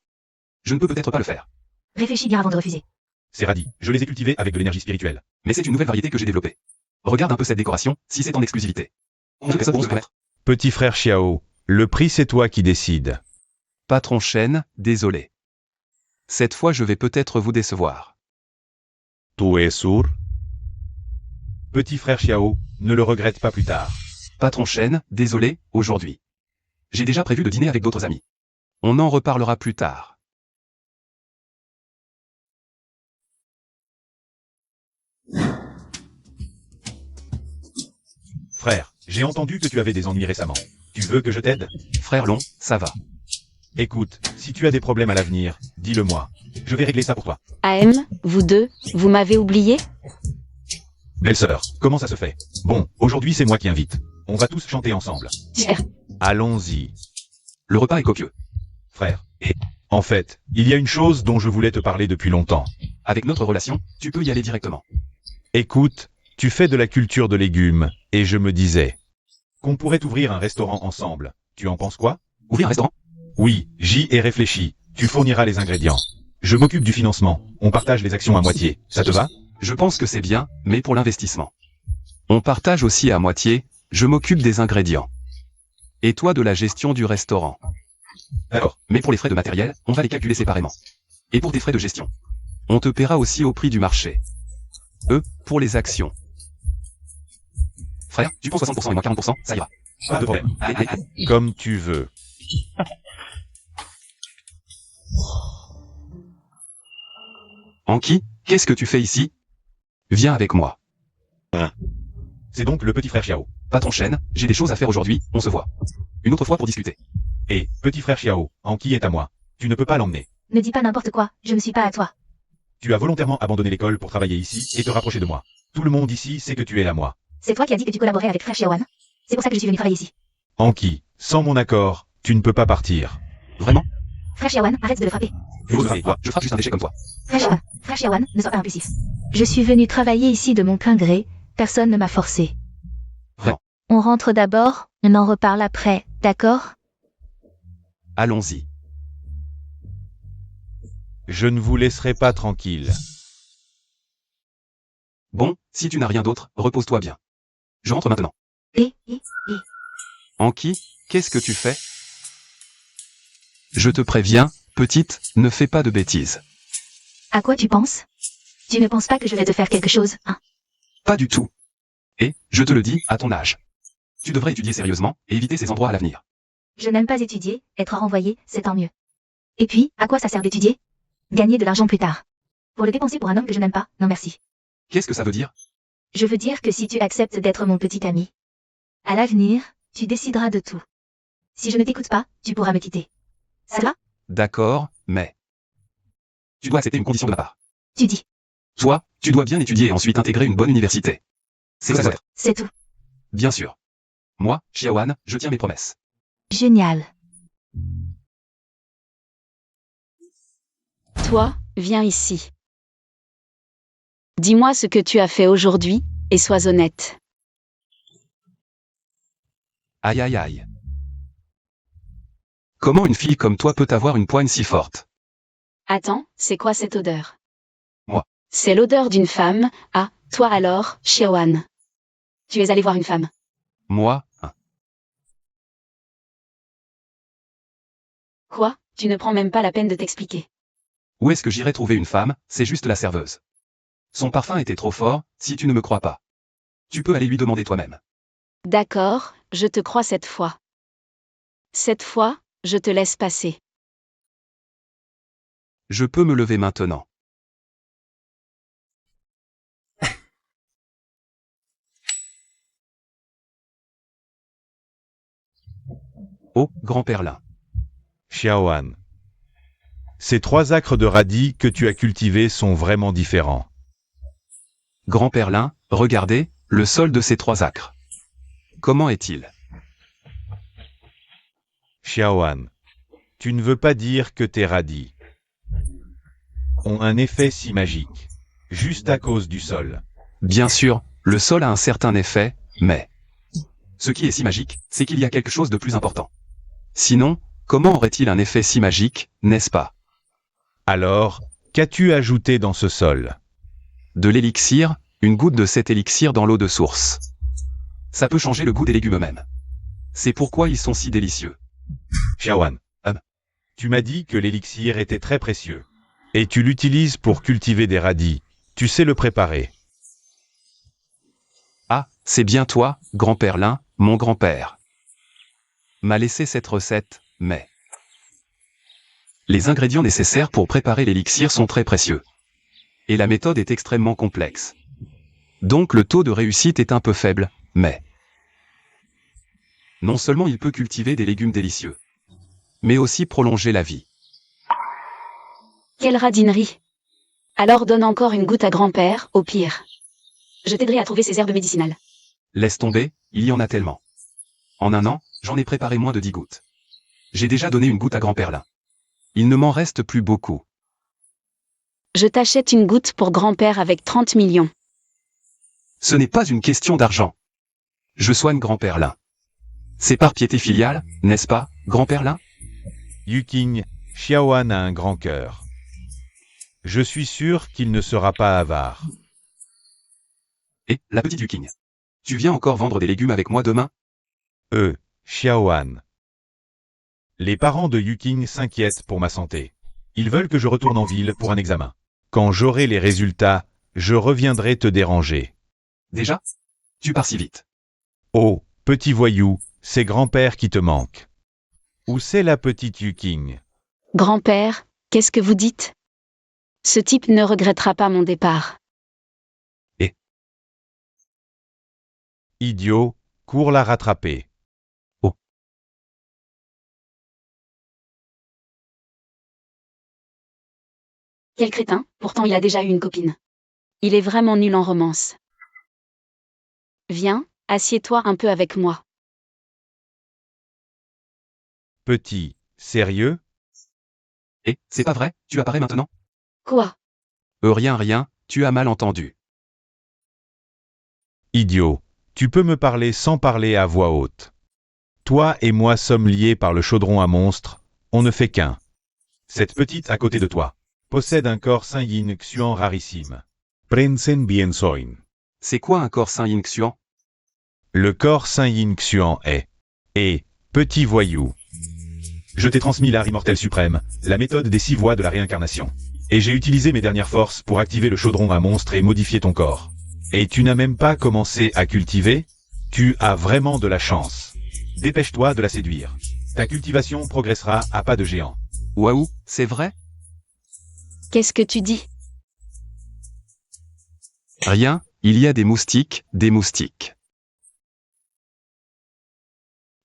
Je ne peux peut-être pas le faire. Réfléchis bien avant de refuser. Ces radis, je les ai cultivés avec de l'énergie spirituelle. Mais c'est une nouvelle variété que j'ai développée. Regarde un peu cette décoration, si c'est en exclusivité. Personne pourra se permettre. Petit frère Xiao, le prix c'est toi qui décides. Patron Shen, désolé. Cette fois je vais peut-être vous décevoir. Tu es sourd? Petit frère Xiao, ne le regrette pas plus tard. Patron Shen, désolé, aujourd'hui. J'ai déjà prévu de dîner avec d'autres amis. On en reparlera plus tard. Frère, j'ai entendu que tu avais des ennuis récemment. Tu veux que je t'aide? Frère Long, ça va. Écoute, si tu as des problèmes à l'avenir, dis-le-moi. Je vais régler ça pour toi. AM, vous deux, vous m'avez oublié? Belle-sœur, comment ça se fait? Bon, aujourd'hui c'est moi qui invite. On va tous chanter ensemble. Super. Allons-y. Le repas est copieux. Frère, et en fait, il y a une chose dont je voulais te parler depuis longtemps. Avec notre relation, tu peux y aller directement. Écoute, tu fais de la culture de légumes, et je me disais qu'on pourrait ouvrir un restaurant ensemble. Tu en penses quoi? Ouvrir un restaurant? Oui, j'y ai réfléchi. Tu fourniras les ingrédients. Je m'occupe du financement. On partage les actions à moitié. Ça te va? Je pense que c'est bien, mais pour l'investissement. On partage aussi à moitié, je m'occupe des ingrédients. Et toi de la gestion du restaurant. D'accord. Mais pour les frais de matériel, on va les calculer séparément. Et pour tes frais de gestion, on te paiera aussi au prix du marché. Pour les actions. Frère, tu prends 60% et moi 40%, ça ira. Pas de problème. Allez, allez. Comme tu veux. Anki, qu'est-ce que tu fais ici? Viens avec moi. C'est donc le petit frère Xiao. Patron Shen, j'ai des choses à faire aujourd'hui, on se voit. Une autre fois pour discuter. Et, petit frère Xiao, Anki est à moi. Tu ne peux pas l'emmener. Ne dis pas n'importe quoi, je ne suis pas à toi. Tu as volontairement abandonné l'école pour travailler ici et te rapprocher de moi. Tout le monde ici sait que tu es à moi. C'est toi qui as dit que tu collaborais avec frère Xiaowan. C'est pour ça que je suis venu travailler ici. Anki, sans mon accord, tu ne peux pas partir. Vraiment? Frère Xiaowan, arrête de le frapper. Je frappe juste un déchet comme toi. Frère Xiaowan, ne sois pas impulsif. Je suis venu travailler ici de mon plein gré, personne ne m'a forcé. Vraiment. On rentre d'abord, on en reparle après, d'accord? Allons-y. Je ne vous laisserai pas tranquille. Bon, si tu n'as rien d'autre, repose-toi bien. Je rentre maintenant. Anki, qu'est-ce que tu fais? Je te préviens, petite, ne fais pas de bêtises. À quoi tu penses? Tu ne penses pas que je vais te faire quelque chose, hein? Pas du tout. Et, je te le dis, à ton âge. Tu devrais étudier sérieusement, et éviter ces endroits à l'avenir. Je n'aime pas étudier, être renvoyé, c'est tant mieux. Et puis, à quoi ça sert d'étudier? Gagner de l'argent plus tard. Pour le dépenser pour un homme que je n'aime pas, non merci. Qu'est-ce que ça veut dire? Je veux dire que si tu acceptes d'être mon petit ami, à l'avenir, tu décideras de tout. Si je ne t'écoute pas, tu pourras me quitter. Ça va? D'accord, mais... Tu dois accepter une condition de ma part. Tu dis. Toi, tu dois bien étudier et ensuite intégrer une bonne université. C'est ça. C'est tout. Bien sûr. Moi, Xiaowan, je tiens mes promesses. Génial. Toi, viens ici. Dis-moi ce que tu as fait aujourd'hui, et sois honnête. Aïe aïe aïe. Comment une fille comme toi peut avoir une poigne si forte? Attends, c'est quoi cette odeur? Moi. C'est l'odeur d'une femme. Ah, toi alors, Xiaoan. Tu es allé voir une femme. Moi, hein. Quoi? Tu ne prends même pas la peine de t'expliquer. Où est-ce que j'irais trouver une femme? C'est juste la serveuse. Son parfum était trop fort, si tu ne me crois pas. Tu peux aller lui demander toi-même. D'accord, je te crois cette fois. Cette fois, je te laisse passer. Je peux me lever maintenant. Oh, grand-père Lin. Xiaoan. Ces 3 acres de radis que tu as cultivés sont vraiment différents. Grand-père Lin, regardez, le sol de ces 3 acres. Comment est-il? Xiaoan. Tu ne veux pas dire que tes radis ont un effet si magique, juste à cause du sol. Bien sûr, le sol a un certain effet, mais... Ce qui est si magique, c'est qu'il y a quelque chose de plus important. Sinon, comment aurait-il un effet si magique, n'est-ce pas? Alors, qu'as-tu ajouté dans ce sol? De l'élixir, une goutte de cet élixir dans l'eau de source. Ça peut changer le goût des légumes eux-mêmes. C'est pourquoi ils sont si délicieux. Xiaoan. Tu m'as dit que l'élixir était très précieux. Et tu l'utilises pour cultiver des radis. Tu sais le préparer. Ah, c'est bien toi, grand-père Lin, mon grand-père. M'a laissé cette recette, mais... Les ingrédients nécessaires pour préparer l'élixir sont très précieux. Et la méthode est extrêmement complexe. Donc le taux de réussite est un peu faible, mais... Non seulement il peut cultiver des légumes délicieux, mais aussi prolonger la vie. Quelle radinerie. Alors donne encore une goutte à grand-père, au pire. Je t'aiderai à trouver ces herbes médicinales. Laisse tomber, il y en a tellement. En un an, j'en ai préparé moins de 10 gouttes. J'ai déjà donné une goutte à grand-père Lin. Il ne m'en reste plus beaucoup. Je t'achète une goutte pour grand-père avec 30 millions. Ce n'est pas une question d'argent. Je soigne grand-père Lin. C'est par piété filiale, n'est-ce pas, grand-père Lin? Yuking, Xiaoan a un grand cœur. Je suis sûr qu'il ne sera pas avare. Et, la petite Yuking. Tu viens encore vendre des légumes avec moi demain? Xiaoan. Les parents de Yuking s'inquiètent pour ma santé. Ils veulent que je retourne en ville pour un examen. Quand j'aurai les résultats, je reviendrai te déranger. Déjà? Tu pars si vite. Oh, petit voyou, c'est grand-père qui te manque. Où c'est la petite Yuking? Grand-père, qu'est-ce que vous dites? Ce type ne regrettera pas mon départ. Idiot, cours la rattraper. Quel crétin, pourtant il a déjà eu une copine. Il est vraiment nul en romance. Viens, assieds-toi un peu avec moi. Petit, sérieux? C'est pas vrai, tu apparais maintenant? Quoi? Rien, tu as mal entendu. Idiot, tu peux me parler sans parler à voix haute. Toi et moi sommes liés par le chaudron à monstre, on ne fait qu'un. Cette petite à côté de toi possède un corps Saint Yin Xuan rarissime. Prensen bien soin. C'est quoi un corps Saint Yin Xuan? Le corps Saint Yin Xuan est. Et, petit voyou. Je t'ai transmis l'art immortel suprême, la méthode des 6 voies de la réincarnation. Et j'ai utilisé mes dernières forces pour activer le chaudron à monstre et modifier ton corps. Et tu n'as même pas commencé à cultiver? Tu as vraiment de la chance. Dépêche-toi de la séduire. Ta cultivation progressera à pas de géant. Waouh, c'est vrai? Qu'est-ce que tu dis? Rien, il y a des moustiques, des moustiques.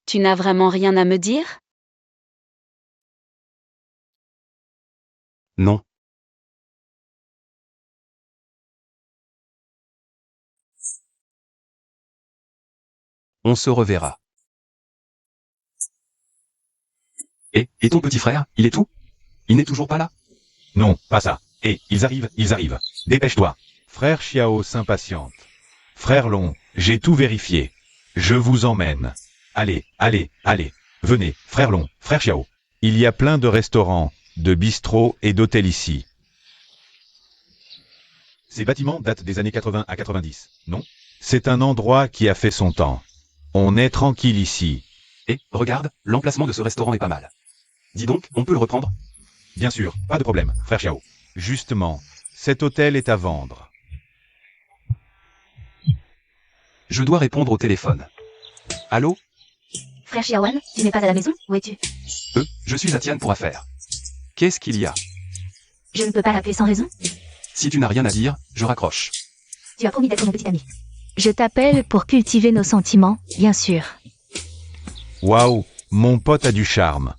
Tu n'as vraiment rien à me dire? Non. On se reverra. Et ton petit frère, il est où? Il n'est toujours pas là? Non, pas ça. Ils arrivent. Dépêche-toi. Frère Xiao s'impatiente. Frère Long, j'ai tout vérifié. Je vous emmène. Allez. Venez, frère Long, frère Xiao. Il y a plein de restaurants, de bistrots et d'hôtels ici. Ces bâtiments datent des années 80 à 90, non? C'est un endroit qui a fait son temps. On est tranquille ici. Et, regarde, l'emplacement de ce restaurant est pas mal. Dis donc, on peut le reprendre? Bien sûr, pas de problème, frère Xiao. Justement, cet hôtel est à vendre. Je dois répondre au téléphone. Allô? Frère Xiaoan, tu n'es pas à la maison? Où es-tu? Je suis à Tian pour affaires. Qu'est-ce qu'il y a? Je ne peux pas l'appeler sans raison. Si tu n'as rien à dire, je raccroche. Tu as promis d'être mon petit ami. Je t'appelle pour cultiver nos sentiments, bien sûr. Waouh, mon pote a du charme.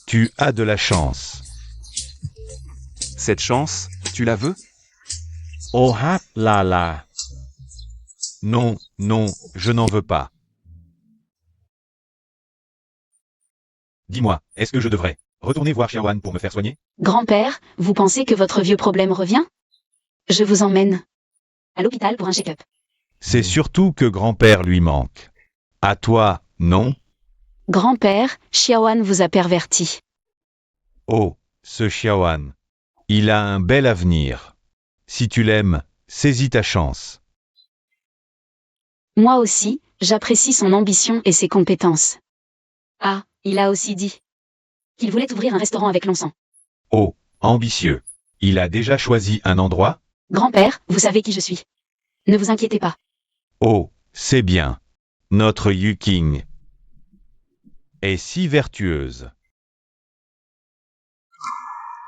Tu as de la chance. Cette chance, tu la veux? Oh ah là là. Non, je n'en veux pas. Dis-moi, est-ce que je devrais retourner voir Xiaoan pour me faire soigner? Grand-père, vous pensez que votre vieux problème revient? Je vous emmène à l'hôpital pour un check-up. C'est surtout que grand-père lui manque. À toi, non? Grand-père, Xiaoan vous a perverti. Oh, ce Xiaoan. Il a un bel avenir. Si tu l'aimes, saisis ta chance. Moi aussi, j'apprécie son ambition et ses compétences. Ah, il a aussi dit qu'il voulait ouvrir un restaurant avec l'encens. Oh, ambitieux. Il a déjà choisi un endroit? Grand-père, vous savez qui je suis. Ne vous inquiétez pas. Oh, c'est bien. Notre Yu King est si vertueuse.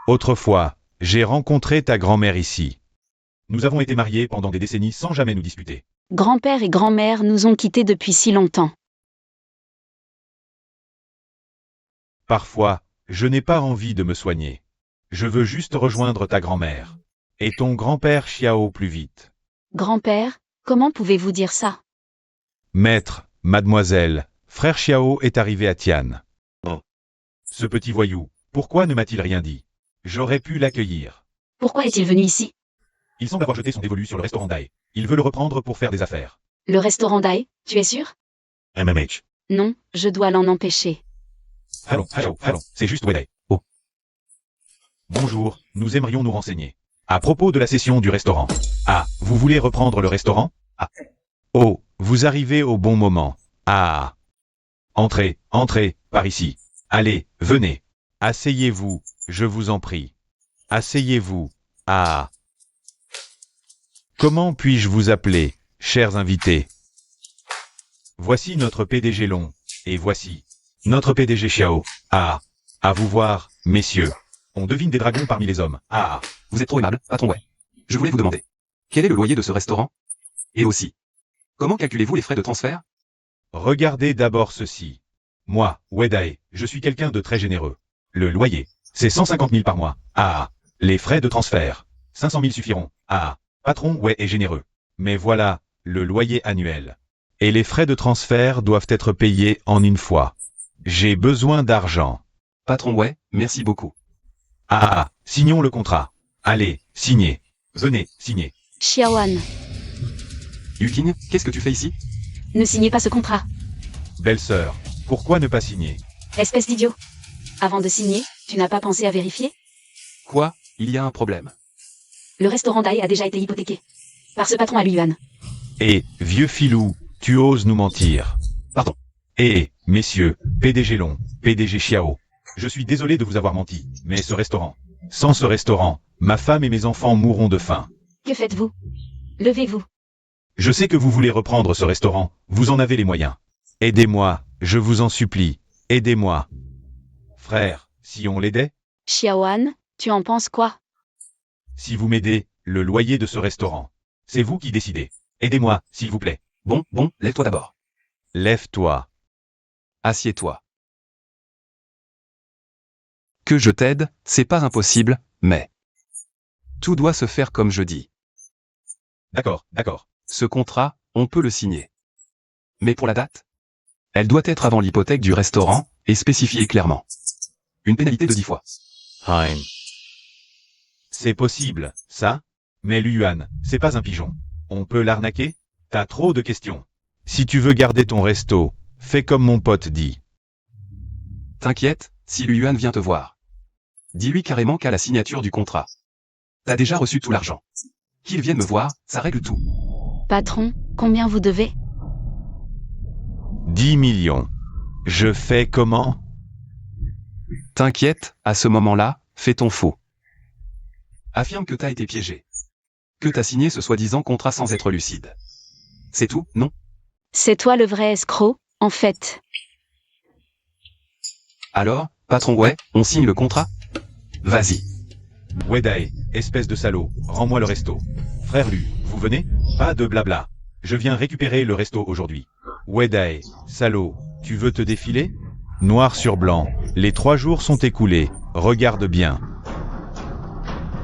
Autrefois, j'ai rencontré ta grand-mère ici. Nous avons été mariés pendant des décennies sans jamais nous disputer. Grand-père et grand-mère nous ont quittés depuis si longtemps. Parfois, je n'ai pas envie de me soigner. Je veux juste rejoindre ta grand-mère. Et ton grand-père Xiao plus vite. Grand-père, comment pouvez-vous dire ça? Maître, mademoiselle, frère Xiao est arrivé à Tian. Oh. Ce petit voyou, pourquoi ne m'a-t-il rien dit? J'aurais pu l'accueillir. Pourquoi est-il venu ici? Il semble avoir jeté son dévolu sur le restaurant Dai. Il veut le reprendre pour faire des affaires. Le restaurant Dai, tu es sûr? MMH. Non, je dois l'en empêcher. Allons, c'est juste Wedai. Oh. Bonjour, nous aimerions nous renseigner. À propos de la session du restaurant. Ah, vous voulez reprendre le restaurant? Ah. Oh, vous arrivez au bon moment. Ah. Entrez, par ici. Allez, venez. Asseyez-vous, je vous en prie. Asseyez-vous. Ah. Comment puis-je vous appeler, chers invités? Voici notre PDG Long, et voici notre PDG Xiao. Ah. À vous voir, messieurs. On devine des dragons parmi les hommes. Ah. Vous êtes trop aimable, patron ouais. Je voulais vous demander. Quel est le loyer de ce restaurant? Et aussi, comment calculez-vous les frais de transfert? Regardez d'abord ceci. Moi, Wedai, je suis quelqu'un de très généreux. Le loyer, c'est 150 000 par mois. Ah. Les frais de transfert, 500 000 suffiront. Ah. Patron ouais est généreux. Mais voilà, le loyer annuel. Et les frais de transfert doivent être payés en une fois. J'ai besoin d'argent. Patron ouais, merci beaucoup. Ah, signons le contrat. Allez, signez. Venez, signez. Xiaoan, Yukin, qu'est-ce que tu fais ici? ne signez pas ce contrat. Belle-sœur, pourquoi ne pas signer? Espèce d'idiot. Avant de signer, tu n'as pas pensé à vérifier? Quoi? Il y a un problème. Le restaurant Dai a déjà été hypothéqué. Par ce patron à Luyuan. Eh, vieux filou, tu oses nous mentir. Pardon. Eh, messieurs, PDG Long, PDG Xiao. Je suis désolé de vous avoir menti, mais ce restaurant. Sans ce restaurant, ma femme et mes enfants mourront de faim. Que faites-vous? Levez-vous. Je sais que vous voulez reprendre ce restaurant, vous en avez les moyens. Aidez-moi, je vous en supplie, aidez-moi. Frère, si on l'aidait? Xiaoan, tu en penses quoi? Si vous m'aidez, le loyer de ce restaurant. C'est vous qui décidez. Aidez-moi, s'il vous plaît. Bon, lève-toi d'abord. Lève-toi. Assieds-toi. Que je t'aide, c'est pas impossible, mais tout doit se faire comme je dis. D'accord. Ce contrat, on peut le signer. Mais pour la date? Elle doit être avant l'hypothèque du restaurant, et spécifiée clairement. Une pénalité de 10 fois. Hein. C'est possible, ça? Mais Luyuan, c'est pas un pigeon. On peut l'arnaquer? T'as trop de questions. Si tu veux garder ton resto, fais comme mon pote dit. T'inquiète, si Luyuan vient te voir. Dis-lui carrément qu'à la signature du contrat. T'as déjà reçu tout l'argent. Qu'il vienne me voir, ça règle tout. Patron, combien vous devez? 10 millions. Je fais comment? T'inquiète, à ce moment-là, fais ton faux. Affirme que t'as été piégé. Que t'as signé ce soi-disant contrat sans être lucide. C'est tout, non? C'est toi le vrai escroc, en fait. Alors, patron ouais, on signe le contrat? Vas-y. Wedae, espèce de salaud, rends-moi le resto. Frère Lu, vous venez? Pas de blabla. Je viens récupérer le resto aujourd'hui. Wedae, salaud, tu veux te défiler? Noir sur blanc, les 3 jours sont écoulés, regarde bien.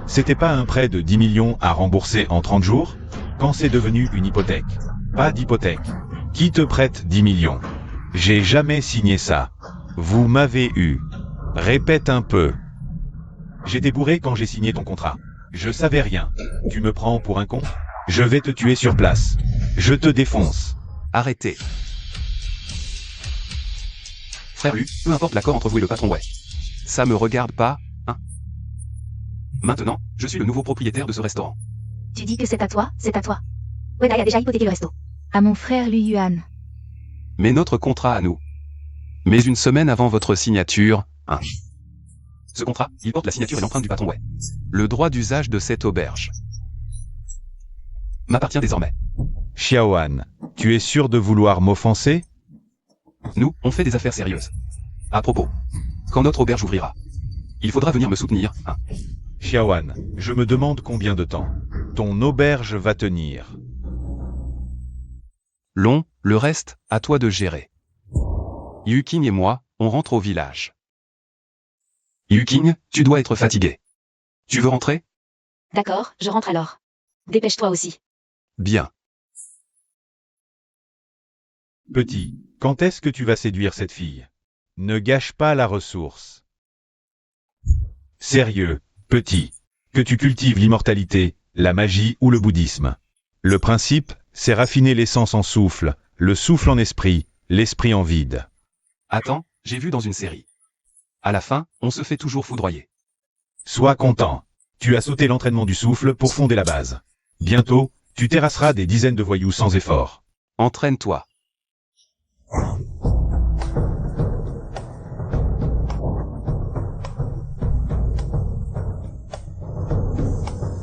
C'était pas un prêt de 10 millions à rembourser en 30 jours? Quand c'est devenu une hypothèque? Pas d'hypothèque. Qui te prête 10 millions? J'ai jamais signé ça. Vous m'avez eu. Répète un peu. J'étais bourré quand j'ai signé ton contrat. Je savais rien. Tu me prends pour un con? Je vais te tuer sur place. Je te défonce. Arrêtez. Frère Lu, peu importe l'accord entre vous et le patron ouais. Ça me regarde pas, hein? Maintenant, je suis le nouveau propriétaire de ce restaurant. Tu dis que c'est à toi, c'est à toi. Wedae a déjà hypothéqué le resto. À mon frère Luyuan. Mais notre contrat à nous. Mais une semaine avant votre signature, hein? Ce contrat, il porte la signature et l'empreinte du patron ouais. Le droit d'usage de cette auberge m'appartient désormais. Xiaoan, tu es sûr de vouloir m'offenser? Nous, on fait des affaires sérieuses. À propos, quand notre auberge ouvrira, il faudra venir me soutenir, hein? Xiaoan, je me demande combien de temps ton auberge va tenir. Long, le reste, à toi de gérer. Yuking et moi, on rentre au village. Yuking, tu dois être fatigué. Tu veux rentrer? D'accord, je rentre alors. Dépêche-toi aussi. Bien. Petit, quand est-ce que tu vas séduire cette fille? Ne gâche pas la ressource. Sérieux, petit, que tu cultives l'immortalité, la magie ou le bouddhisme. Le principe, c'est raffiner l'essence en souffle, le souffle en esprit, l'esprit en vide. Attends, j'ai vu dans une série. À la fin, on se fait toujours foudroyer. Sois content. Tu as sauté l'entraînement du souffle pour fonder la base. Bientôt, tu terrasseras des dizaines de voyous sans effort. Entraîne-toi.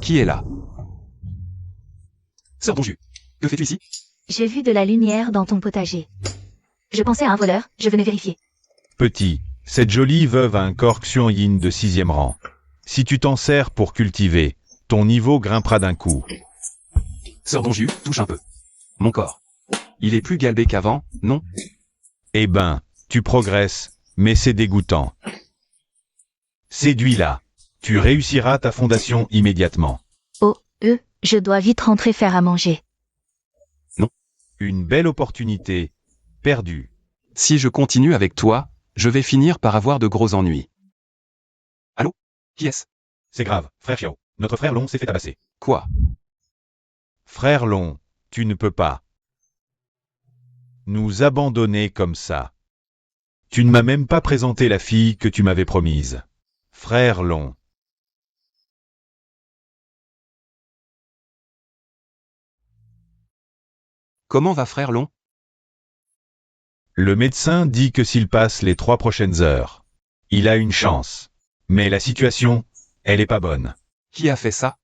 Qui est là? Sœur Donju, que fais-tu ici? J'ai vu de la lumière dans ton potager. Je pensais à un voleur, je venais vérifier. Petit, cette jolie veuve a un corps Xuan-Yin de 6e rang. Si tu t'en sers pour cultiver, ton niveau grimpera d'un coup. Sœur Donju, touche un peu. Mon corps. Il est plus galbé qu'avant, non? Eh ben, tu progresses, mais c'est dégoûtant. Séduis-la. Tu réussiras ta fondation immédiatement. Oh, je dois vite rentrer faire à manger. Une belle opportunité. Perdue. Si je continue avec toi, je vais finir par avoir de gros ennuis. Allô? Qui est-ce? C'est grave, frère Xiao. Notre frère Long s'est fait tabasser. Quoi? Frère Long, tu ne peux pas nous abandonner comme ça. Tu ne m'as même pas présenté la fille que tu m'avais promise. Frère Long. Comment va frère Long? Le médecin dit que s'il passe les 3 prochaines heures, il a une chance. Mais la situation, elle est pas bonne. Qui a fait ça?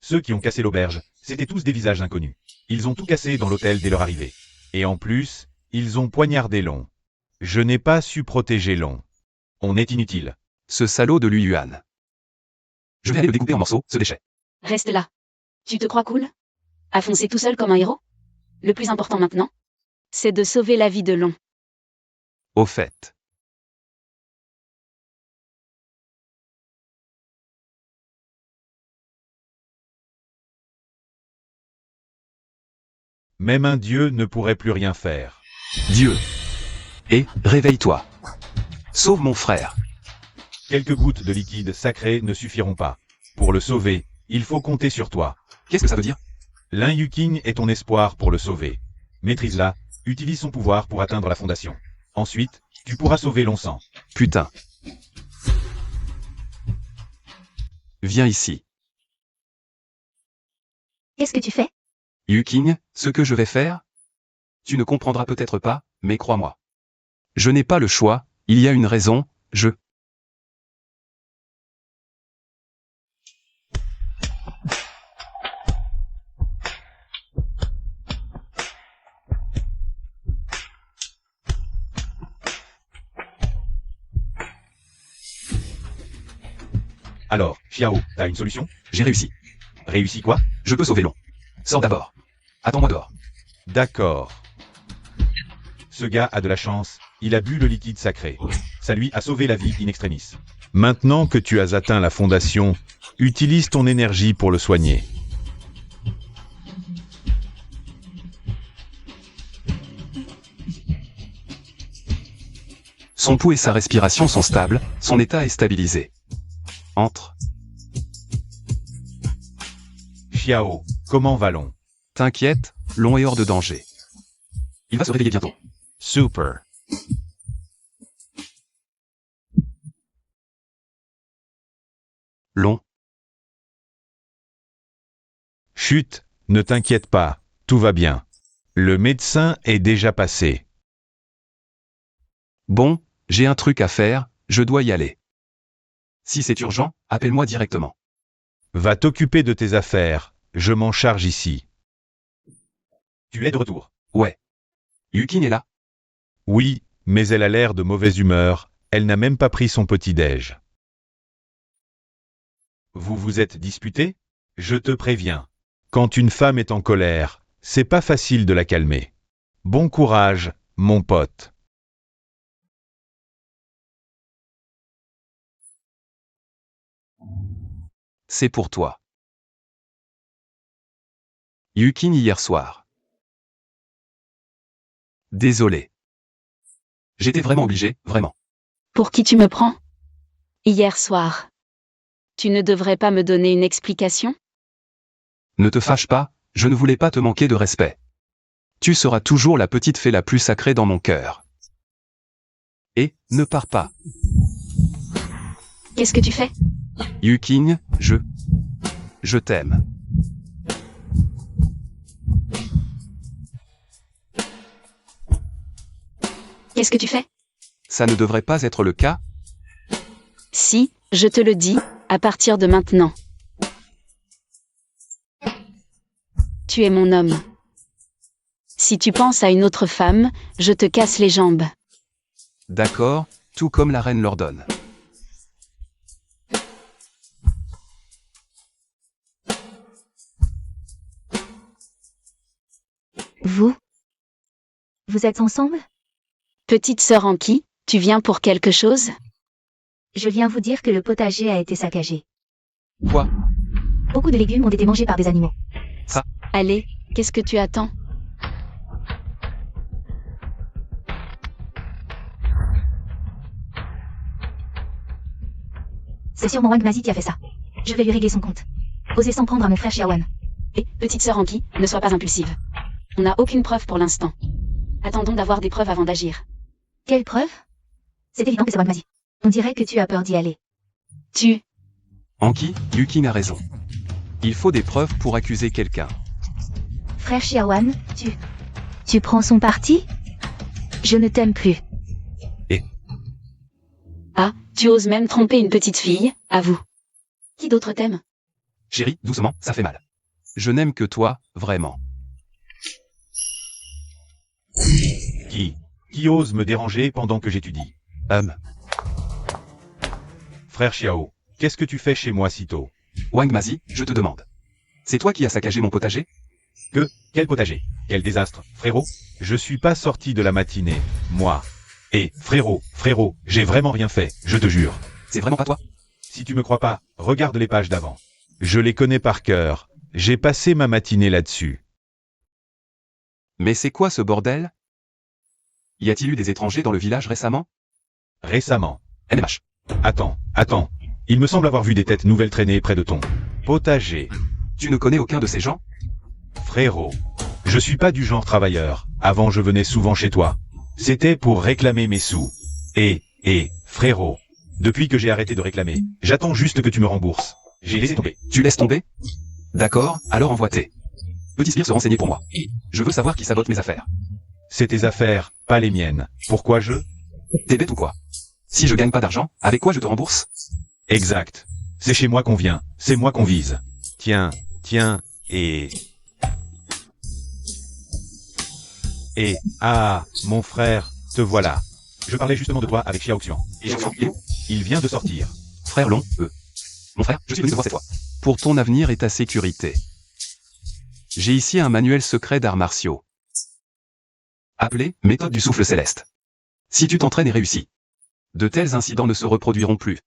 Ceux qui ont cassé l'auberge, c'étaient tous des visages inconnus. Ils ont tout cassé dans l'hôtel dès leur arrivée. Et en plus, ils ont poignardé Long. Je n'ai pas su protéger Long. On est inutile. Ce salaud de Luyuan. Je vais aller le découper en morceaux, ce déchet. Reste là. Tu te crois cool? À foncer tout seul comme un héros? Le plus important maintenant, c'est de sauver la vie de Long. Au fait. Même un dieu ne pourrait plus rien faire. Dieu. Et, réveille-toi. Sauve mon frère. Quelques gouttes de liquide sacré ne suffiront pas. Pour le sauver, il faut compter sur toi. Qu'est-ce que ça veut dire? L'un Yuking est ton espoir pour le sauver. Maîtrise-la, utilise son pouvoir pour atteindre la fondation. Ensuite, tu pourras sauver Long-Sang. Putain. Viens ici. Qu'est-ce que tu fais? Yuking, ce que je vais faire? Tu ne comprendras peut-être pas, mais crois-moi. Je n'ai pas le choix, il y a une raison, je... Alors, Xiao, t'as une solution? J'ai réussi. Réussi quoi? Je peux sauver Long. Sors d'abord. Attends-moi dehors. D'accord. Ce gars a de la chance, il a bu le liquide sacré. Ça lui a sauvé la vie in extremis. Maintenant que tu as atteint la fondation, utilise ton énergie pour le soigner. Son pouls et sa respiration sont stables, son état est stabilisé. Entre. Xiao, comment va Long? T'inquiète, Long est hors de danger. Il va se réveiller bientôt. Super. Long. Chut, ne t'inquiète pas, tout va bien. Le médecin est déjà passé. Bon, j'ai un truc à faire, je dois y aller. Si c'est urgent, appelle-moi directement. Va t'occuper de tes affaires, je m'en charge ici. Tu es de retour? Ouais. Yukin est là? Oui, mais elle a l'air de mauvaise humeur, elle n'a même pas pris son petit-déj. Vous vous êtes disputé? Je te préviens. Quand une femme est en colère, c'est pas facile de la calmer. Bon courage, mon pote. C'est pour toi. Yukin hier soir. Désolé. J'étais vraiment obligé, vraiment. Pour qui tu me prends? Hier soir. Tu ne devrais pas me donner une explication? Ne te fâche pas, je ne voulais pas te manquer de respect. Tu seras toujours la petite fée la plus sacrée dans mon cœur. Et, ne pars pas. Qu'est-ce que tu fais? Yukin, je t'aime. Qu'est-ce que tu fais? Ça ne devrait pas être le cas? Si, je te le dis, à partir de maintenant. Tu es mon homme. Si tu penses à une autre femme, je te casse les jambes. D'accord, tout comme la reine l'ordonne. Vous êtes ensemble? Petite sœur Anki, tu viens pour quelque chose? Je viens vous dire que le potager a été saccagé. Quoi? Beaucoup de légumes ont été mangés par des animaux. Allez, qu'est-ce que tu attends? C'est sûrement Wang Mazi qui a fait ça. Je vais lui régler son compte. Osez s'en prendre à mon frère Xiaowan. Et, petite sœur Anki, ne sois pas impulsive. On n'a aucune preuve pour l'instant. Attendons d'avoir des preuves avant d'agir. Quelle preuve? C'est évident que c'est Wang Mazi. On dirait que tu as peur d'y aller. Anki, Yukin a raison. Il faut des preuves pour accuser quelqu'un. Frère Xiaowan, tu prends son parti? Je ne t'aime plus. Ah, tu oses même tromper une petite fille, avoue. Qui d'autre t'aime? Chérie, doucement, ça fait mal. Je n'aime que toi, vraiment. Qui ose me déranger pendant que j'étudie? Frère Xiao, qu'est-ce que tu fais chez moi si tôt? Wang Mazi, je te demande. C'est toi qui as saccagé mon potager? Quel potager? Quel désastre, frérot? Je suis pas sorti de la matinée, moi. Et, frérot, j'ai vraiment rien fait, je te jure. C'est vraiment pas toi? Si tu me crois pas, regarde les pages d'avant. Je les connais par cœur. J'ai passé ma matinée là-dessus. Mais c'est quoi ce bordel? Y a-t-il eu des étrangers dans le village récemment? Récemment. NMH. Attends. Il me semble avoir vu des têtes nouvelles traîner près de ton potager. Tu ne connais aucun de ces gens? Frérot, je suis pas du genre travailleur. Avant je venais souvent chez toi. C'était pour réclamer mes sous. Frérot, depuis que j'ai arrêté de réclamer, j'attends juste que tu me rembourses. J'ai laissé tomber. Tu laisses tomber? D'accord, alors envoie tes petits sbires se renseigner pour moi. Je veux savoir qui sabote mes affaires. C'est tes affaires, pas les miennes. Pourquoi je? T'es bête ou quoi? Si je gagne pas d'argent, avec quoi je te rembourse? Exact. C'est chez moi qu'on vient, c'est moi qu'on vise. Tiens, mon frère, te voilà. Je parlais justement de toi avec Xiao Xian. Et Xiao Xian, il est où? Il vient de sortir. Frère Long, Mon frère, je suis venu te voir cette fois. Pour ton avenir et ta sécurité. J'ai ici un manuel secret d'arts martiaux. Appelé « Méthode du souffle céleste ». Si tu t'entraînes et réussis, de tels incidents ne se reproduiront plus.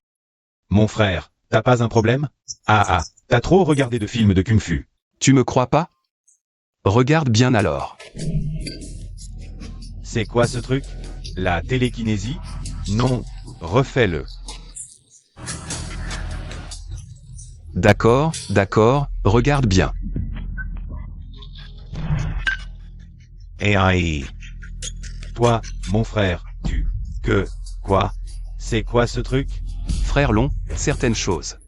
Mon frère, t'as pas un problème? T'as trop regardé de films de Kung Fu. Tu me crois pas? Regarde bien alors. C'est quoi ce truc? La télékinésie? Non, refais-le. D'accord, regarde bien. Toi, mon frère, quoi? C'est quoi ce truc? Frère Long, certaines choses.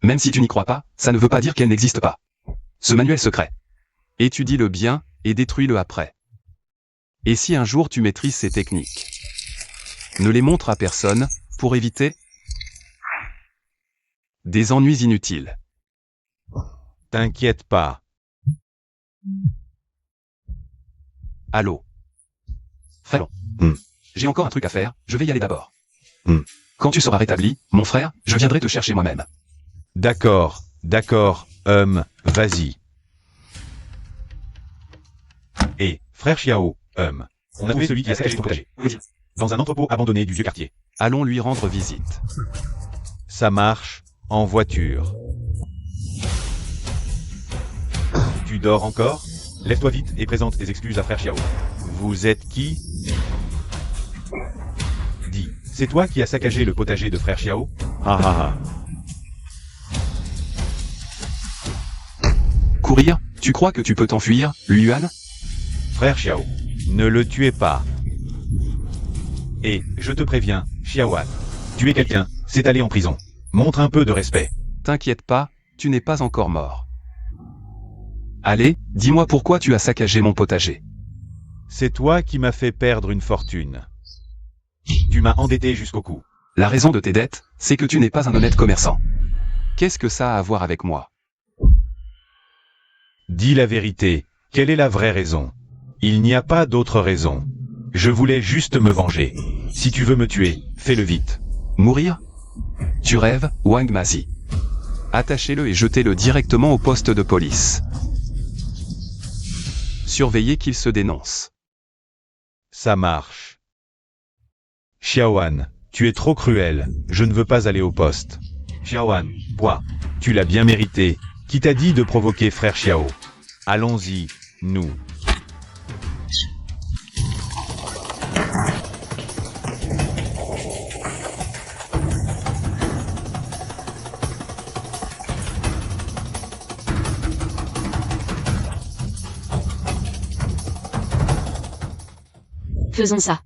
Même si tu n'y crois pas, ça ne veut pas dire qu'elles n'existent pas. Ce manuel secret. Étudie-le bien, et détruis-le après. Et si un jour tu maîtrises ces techniques, ne les montre à personne, pour éviter des ennuis inutiles. T'inquiète pas. Allô? Frère Long. J'ai encore un truc à faire, je vais y aller d'abord. Quand tu seras rétabli, mon frère, je viendrai te chercher moi-même. D'accord, vas-y. Et, frère Xiao, on a trouvé celui qui a saccagé ton potager. Dans un entrepôt abandonné du vieux quartier. Allons lui rendre visite. Ça marche, en voiture. Tu dors encore? Lève-toi vite et présente tes excuses à frère Xiao. Vous êtes qui? Dis, c'est toi qui as saccagé le potager de frère Xiao? Courir? Tu crois que tu peux t'enfuir, Luan? Frère Xiao, ne le tuez pas. Et, je te préviens, Xiaoan, tuer quelqu'un, c'est aller en prison. Montre un peu de respect. T'inquiète pas, tu n'es pas encore mort. Allez, dis-moi pourquoi tu as saccagé mon potager. C'est toi qui m'as fait perdre une fortune. Tu m'as endetté jusqu'au cou. La raison de tes dettes, c'est que tu n'es pas un honnête commerçant. Qu'est-ce que ça a à voir avec moi? Dis la vérité, quelle est la vraie raison? Il n'y a pas d'autre raison. Je voulais juste me venger. Si tu veux me tuer, fais-le vite. Mourir? Tu rêves, Wang Mazi. Attachez-le et jetez-le directement au poste de police. Surveillez qu'il se dénonce. Ça marche. Xiaoan, tu es trop cruel, je ne veux pas aller au poste. Xiaoan, bois, tu l'as bien mérité. Qui t'a dit de provoquer frère Xiao? Allons-y, nous. Faisons ça.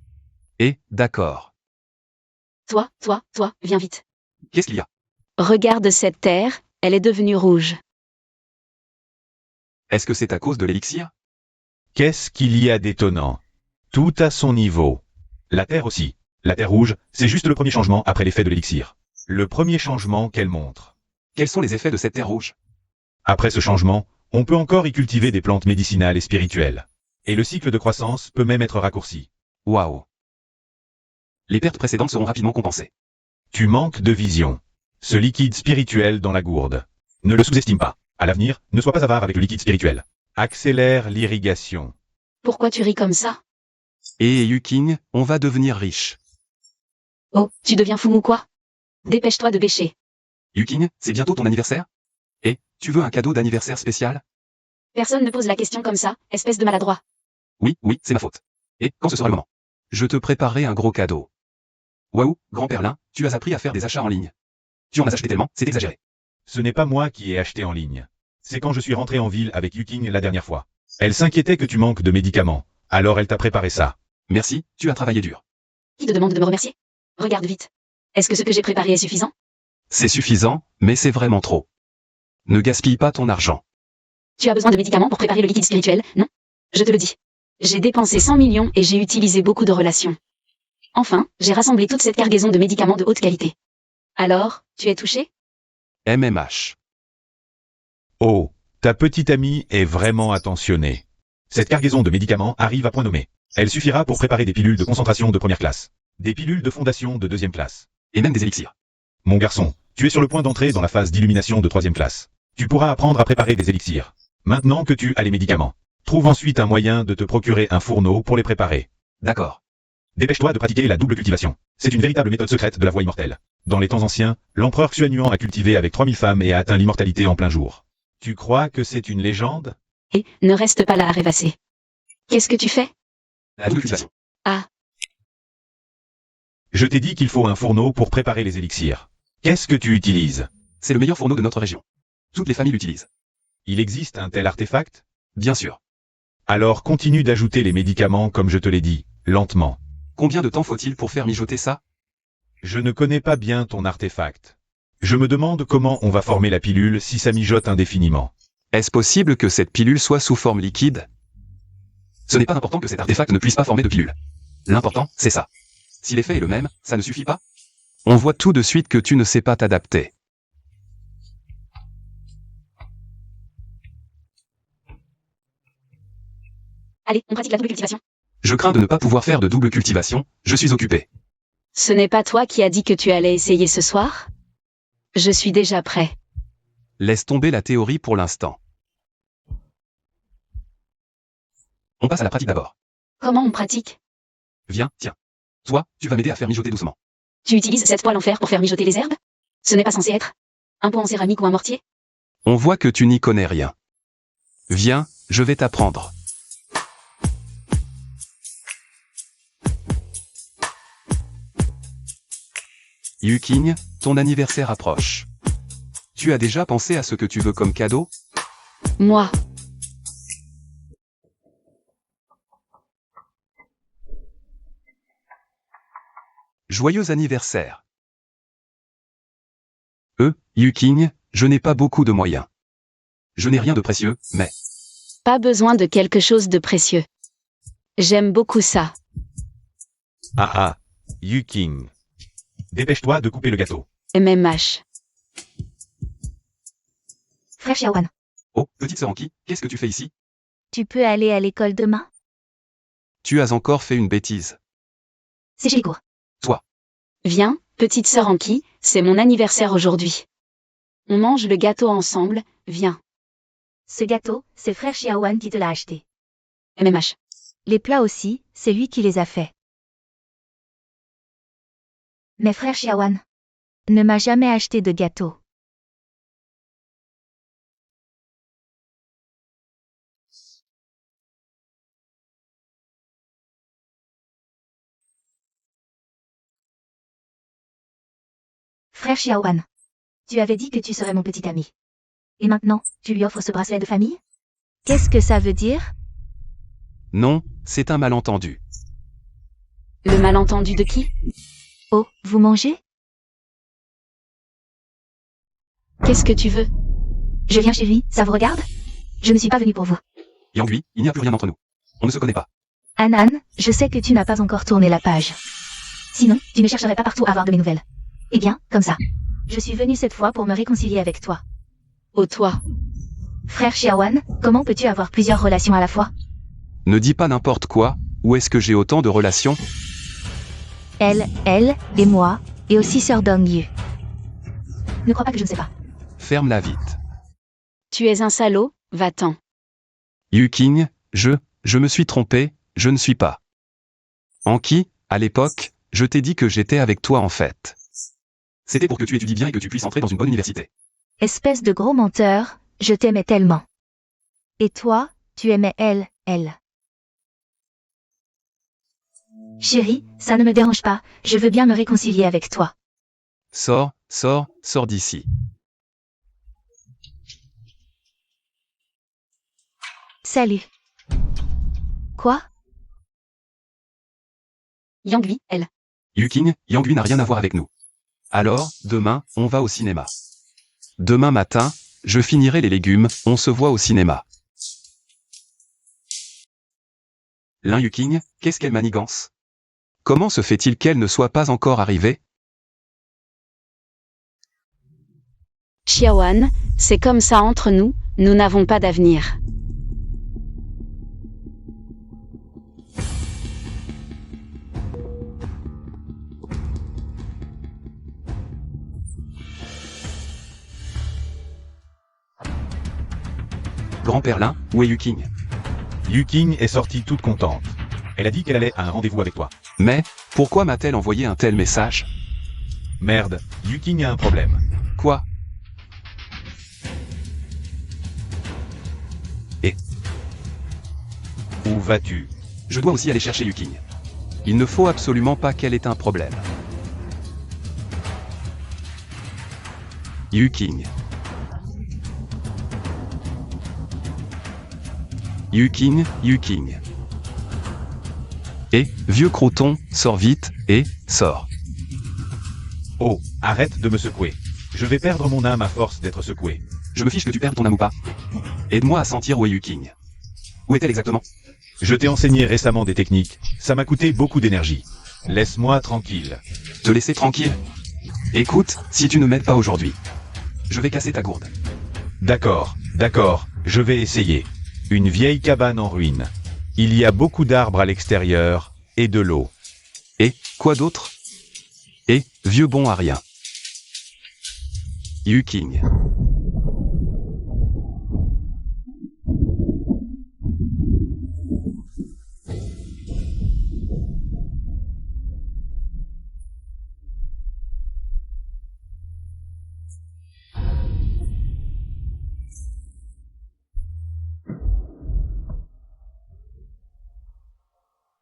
Et, d'accord. Toi, viens vite. Qu'est-ce qu'il y a? Regarde cette terre, elle est devenue rouge. Est-ce que c'est à cause de l'élixir? Qu'est-ce qu'il y a d'étonnant? Tout à son niveau. La Terre aussi. La Terre rouge, c'est juste le premier changement après l'effet de l'élixir. Le premier changement qu'elle montre. Quels sont les effets de cette terre rouge? Après ce changement, on peut encore y cultiver des plantes médicinales et spirituelles. Et le cycle de croissance peut même être raccourci. Waouh. Les pertes précédentes seront rapidement compensées. Tu manques de vision. Ce liquide spirituel dans la gourde. Ne le sous-estime pas. À l'avenir, ne sois pas avare avec le liquide spirituel. Accélère l'irrigation. Pourquoi tu ris comme ça? Et Yuking, on va devenir riche. Oh, tu deviens fou ou quoi? Dépêche-toi de bêcher. Yuking, c'est bientôt ton anniversaire? Et, tu veux un cadeau d'anniversaire spécial? Personne ne pose la question comme ça, espèce de maladroit. Oui, c'est ma faute. Et, quand ce sera le moment? Je te préparerai un gros cadeau. Waouh, grand-père Lin, tu as appris à faire des achats en ligne. Tu en as acheté tellement, c'est exagéré. Ce n'est pas moi qui ai acheté en ligne. C'est quand je suis rentré en ville avec Yuking la dernière fois. Elle s'inquiétait que tu manques de médicaments. Alors elle t'a préparé ça. Merci, tu as travaillé dur. Qui te demande de me remercier? Regarde vite. Est-ce que ce que j'ai préparé est suffisant? C'est suffisant, mais c'est vraiment trop. Ne gaspille pas ton argent. Tu as besoin de médicaments pour préparer le liquide spirituel, non? Je te le dis. J'ai dépensé 100 millions et j'ai utilisé beaucoup de relations. Enfin, j'ai rassemblé toute cette cargaison de médicaments de haute qualité. Alors, tu es touché? MMH. Oh, ta petite amie est vraiment attentionnée. Cette cargaison de médicaments arrive à point nommé. Elle suffira pour préparer des pilules de concentration de première classe. Des pilules de fondation de deuxième classe. Et même des élixirs. Mon garçon, tu es sur le point d'entrer dans la phase d'illumination de troisième classe. Tu pourras apprendre à préparer des élixirs. Maintenant que tu as les médicaments. Trouve ensuite un moyen de te procurer un fourneau pour les préparer. D'accord. Dépêche-toi de pratiquer la double cultivation. C'est une véritable méthode secrète de la voie immortelle. Dans les temps anciens, l'empereur Xuanhuan a cultivé avec 3000 femmes et a atteint l'immortalité en plein jour. Tu crois que c'est une légende? Et ne reste pas là à rêvasser. Qu'est-ce que tu fais? La double cultivation. Ah, Je t'ai dit qu'il faut un fourneau pour préparer les élixirs. Qu'est-ce que tu utilises? C'est le meilleur fourneau de notre région. Toutes les familles l'utilisent. Il existe un tel artefact? Bien sûr. Alors continue d'ajouter les médicaments comme je te l'ai dit, lentement. Combien de temps faut-il pour faire mijoter ça? Je ne connais pas bien ton artefact. Je me demande comment on va former la pilule si ça mijote indéfiniment. Est-ce possible que cette pilule soit sous forme liquide? Ce n'est pas important que cet artefact ne puisse pas former de pilule. L'important, c'est ça. Si l'effet est le même, ça ne suffit pas? On voit tout de suite que tu ne sais pas t'adapter. allez, on pratique la double cultivation. Je crains de ne pas pouvoir faire de double cultivation, je suis occupé. Ce n'est pas toi qui as dit que tu allais essayer ce soir? Je suis déjà prêt. Laisse tomber la théorie pour l'instant. On passe à la pratique d'abord. Comment on pratique? Viens, tiens. Toi, tu vas m'aider à faire mijoter doucement. Tu utilises cette poêle en fer pour faire mijoter les herbes? Ce n'est pas censé être un pot en céramique ou un mortier? On voit que tu n'y connais rien. Viens, je vais t'apprendre. Yuking, ton anniversaire approche. Tu as déjà pensé à ce que tu veux comme cadeau? Moi. Joyeux anniversaire. Yuking, je n'ai pas beaucoup de moyens. Je n'ai rien de précieux, mais... Pas besoin de quelque chose de précieux. J'aime beaucoup ça. Ah, Yuking. Dépêche-toi de couper le gâteau. MMH. Frère Xiaowan, Oh, petite sœur Anki, qu'est-ce que tu fais ici? tu peux aller à l'école demain? Tu as encore fait une bêtise. C'est chez les cours. Viens, petite sœur Anki, c'est mon anniversaire aujourd'hui. On mange le gâteau ensemble, viens. Ce gâteau, c'est frère Xiaowan qui te l'a acheté. MMH. Les plats aussi, c'est lui qui les a faits. Mais frère Xiaowan ne m'a jamais acheté de gâteau. Frère Xiaowan, tu avais dit que tu serais mon petit ami. Et maintenant, tu lui offres ce bracelet de famille? Qu'est-ce que ça veut dire? Non, c'est un malentendu. Le malentendu de qui? Oh, vous mangez? Qu'est-ce que tu veux? Je viens chez lui, ça vous regarde? Je ne suis pas venue pour vous. Yang Gui, il n'y a plus rien entre nous. On ne se connaît pas. Anan, je sais que tu n'as pas encore tourné la page. Sinon, tu ne chercherais pas partout à avoir de mes nouvelles. Eh bien, comme ça. Je suis venue cette fois pour me réconcilier avec toi. Oh toi. Frère Xiaowan, comment peux-tu avoir plusieurs relations à la fois? Ne dis pas n'importe quoi, où est-ce que j'ai autant de relations? Elle, et moi, et aussi sœur Dong Yu. Ne crois pas que je ne sais pas. Ferme-la vite. Tu es un salaud, va-t'en. Yuking, je me suis trompé, je ne suis pas. Anki, à l'époque, je t'ai dit que j'étais avec toi en fait. C'était pour que tu étudies bien et que tu puisses entrer dans une bonne université. Espèce de gros menteur, je t'aimais tellement. Et toi, tu aimais elle. Chérie, ça ne me dérange pas, je veux bien me réconcilier avec toi. Sors, sors, sors d'ici. Salut. Quoi? Yangui, elle. Yuking, Yangui n'a rien à voir avec nous. Alors, demain, on va au cinéma. Demain matin, je finirai les légumes, on se voit au cinéma. Lin Yuking, qu'est-ce qu'elle manigance? Comment se fait-il qu'elle ne soit pas encore arrivée? Xiaoan, c'est comme ça entre nous, nous n'avons pas d'avenir. Grand-père Lin, où est Yuking? Yuking est sortie toute contente. Elle a dit qu'elle allait à un rendez-vous avec toi. Mais, pourquoi m'a-t-elle envoyé un tel message? Merde, Yuking a un problème. Quoi? Où vas-tu? Je dois aussi aller chercher Yuking. Il ne faut absolument pas qu'elle ait un problème. Yuking. Yuking, Yuking. Et, vieux croton, sors vite, et, sors. Oh, arrête de me secouer. Je vais perdre mon âme à force d'être secoué. Je me fiche que tu perdes ton âme ou pas. Aide-moi à sentir où est Yuking. Où est-elle exactement? Je t'ai enseigné récemment des techniques. Ça m'a coûté beaucoup d'énergie. Laisse-moi tranquille. Te laisser tranquille? Écoute, si tu ne m'aides pas aujourd'hui, je vais casser ta gourde. D'accord, d'accord, je vais essayer. Une vieille cabane en ruine. Il y a beaucoup d'arbres à l'extérieur, et de l'eau. Et, quoi d'autre? Et, vieux bon à rien. Yuking.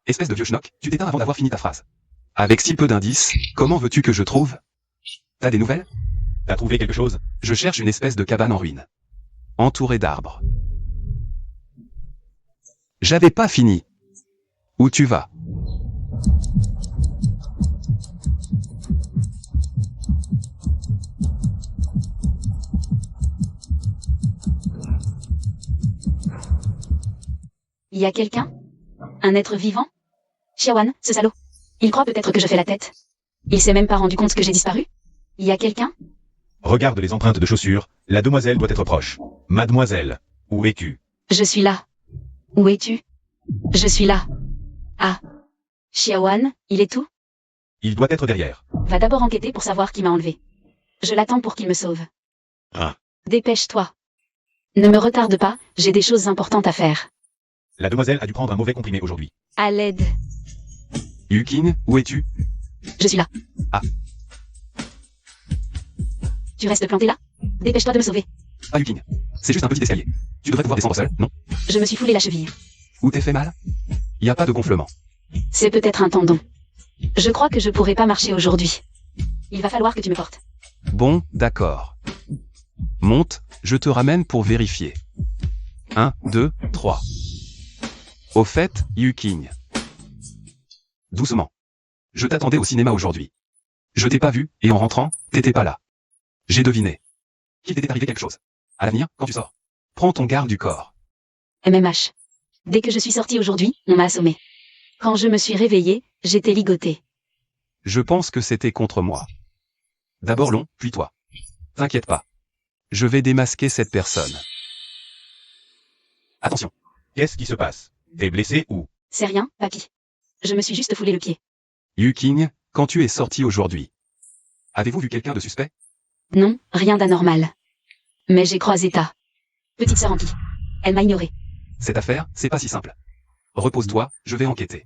Espèce de vieux schnock, tu t'éteins avant d'avoir fini ta phrase. Avec si peu d'indices, comment veux-tu que je trouve? T'as des nouvelles? T'as trouvé quelque chose? Je cherche une espèce de cabane en ruine. Entourée d'arbres. J'avais pas fini. Où tu vas? Il y a quelqu'un? Un être vivant? Xiaoan, ce salaud. Il croit peut-être que je fais la tête. Il s'est même pas rendu compte que j'ai disparu? Il y a quelqu'un? Regarde les empreintes de chaussures, la demoiselle doit être proche. Mademoiselle, où es-tu? Je suis là. Où es-tu? Je suis là. Ah. Xiaoan, il est où? Il doit être derrière. Va d'abord enquêter pour savoir qui m'a enlevé. Je l'attends pour qu'il me sauve. Ah. Dépêche-toi. Ne me retarde pas, j'ai des choses importantes à faire. La demoiselle a dû prendre un mauvais comprimé aujourd'hui. À l'aide. Yuking, où es-tu? Je suis là. Ah. Tu restes planté là? Dépêche-toi de me sauver. Pas Yuking. C'est juste un petit escalier. Tu devrais pouvoir descendre seul, non? Je me suis foulé la cheville. Où t'es fait mal? Y a pas de gonflement. C'est peut-être un tendon. Je crois que je pourrai pas marcher aujourd'hui. Il va falloir que tu me portes. Bon, d'accord. Monte, je te ramène pour vérifier. 1, 2, 3. Au fait, Yuking. Doucement. Je t'attendais au cinéma aujourd'hui. Je t'ai pas vu, et en rentrant, t'étais pas là. J'ai deviné. Qu'il t'était arrivé quelque chose. À l'avenir, quand tu sors, prends ton garde du corps. MMH. Dès que je suis sortie aujourd'hui, on m'a assommé. Quand je me suis réveillée, j'étais ligotée. Je pense que c'était contre moi. D'abord Long, puis toi. T'inquiète pas. Je vais démasquer cette personne. Attention. Qu'est-ce qui se passe? T'es blessé ou? C'est rien, papy. Je me suis juste foulé le pied. Yuking, quand tu es sorti aujourd'hui, avez-vous vu quelqu'un de suspect? Non, rien d'anormal. Mais j'ai croisé ta petite sœur Anki. Elle m'a ignoré. Cette affaire, c'est pas si simple. Repose-toi, je vais enquêter.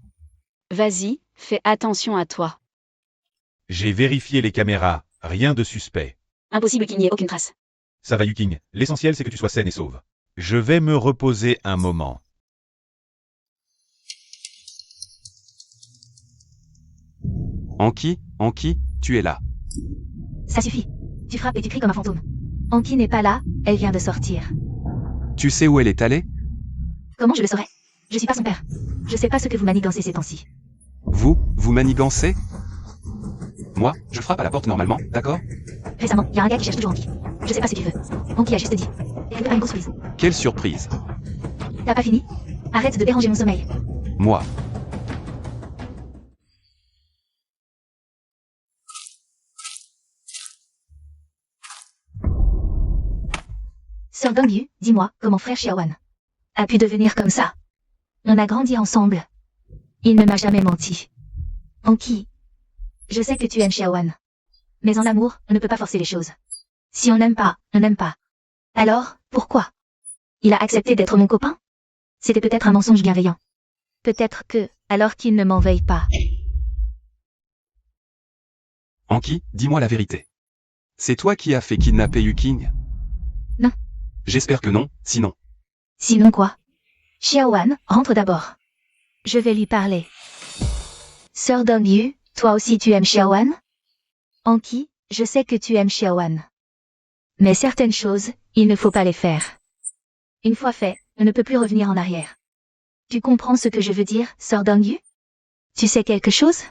Vas-y, fais attention à toi. J'ai vérifié les caméras, rien de suspect. Impossible qu'il n'y ait aucune trace. Ça va Yuking, l'essentiel c'est que tu sois saine et sauve. Je vais me reposer un moment. Anki, tu es là. Ça suffit. Tu frappes et tu cries comme un fantôme. Anki n'est pas là, elle vient de sortir. Tu sais où elle est allée? Comment je le saurais? Je suis pas son père. Je sais pas ce que vous manigancez ces temps-ci. Vous manigancez? Moi, je frappe à la porte normalement, d'accord? Récemment, y a un gars qui cherche toujours Anki. Je sais pas ce qu'il veut. Anki a juste dit. Et elle veut une grosse surprise. Quelle surprise. T'as pas fini? Arrête de déranger mon sommeil. Moi. Sœur Dongyu, dis-moi, comment frère Xiaowan a pu devenir comme ça? On a grandi ensemble. Il ne m'a jamais menti. Anki, je sais que tu aimes Xiaowan. Mais en amour, on ne peut pas forcer les choses. Si on n'aime pas, on n'aime pas. Alors, pourquoi? Il a accepté d'être mon copain? C'était peut-être un mensonge bienveillant. Peut-être que, alors qu'il ne m'en veuille pas. Anki, dis-moi la vérité. C'est toi qui as fait kidnapper Yuking? Non. J'espère que non, sinon. Sinon quoi? Xiaowan, rentre d'abord. Je vais lui parler. Sœur Dongyu, toi aussi tu aimes Xiaowan? Anki, je sais que tu aimes Xiaowan. Mais certaines choses, il ne faut pas les faire. Une fois fait, on ne peut plus revenir en arrière. Tu comprends ce que je veux dire, Sœur Dongyu? Tu sais quelque chose?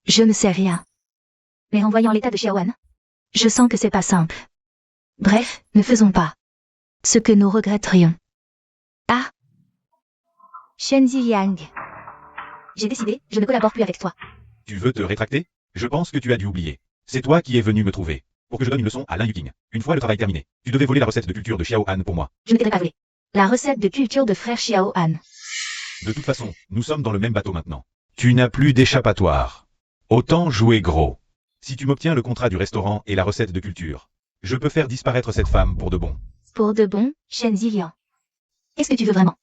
Je ne sais rien. Mais en voyant l'état de Xiaowan, je sens que c'est pas simple. Bref, ne faisons pas ce que nous regretterions. Ah! Shenzi Yang. J'ai décidé, je ne collabore plus avec toi. Tu veux te rétracter? Je pense que tu as dû oublier. C'est toi qui es venu me trouver. Pour que je donne une leçon à Lin Yuking. Une fois le travail terminé, tu devais voler la recette de culture de Xiao Han pour moi. Je ne t'ai pas volé. La recette de culture de frère Xiao Han. De toute façon, nous sommes dans le même bateau maintenant. Tu n'as plus d'échappatoire. Autant jouer gros. Si tu m'obtiens le contrat du restaurant et la recette de culture, je peux faire disparaître cette femme pour de bon. Pour de bon, Shenzi Liang. Qu'est-ce que tu veux vraiment?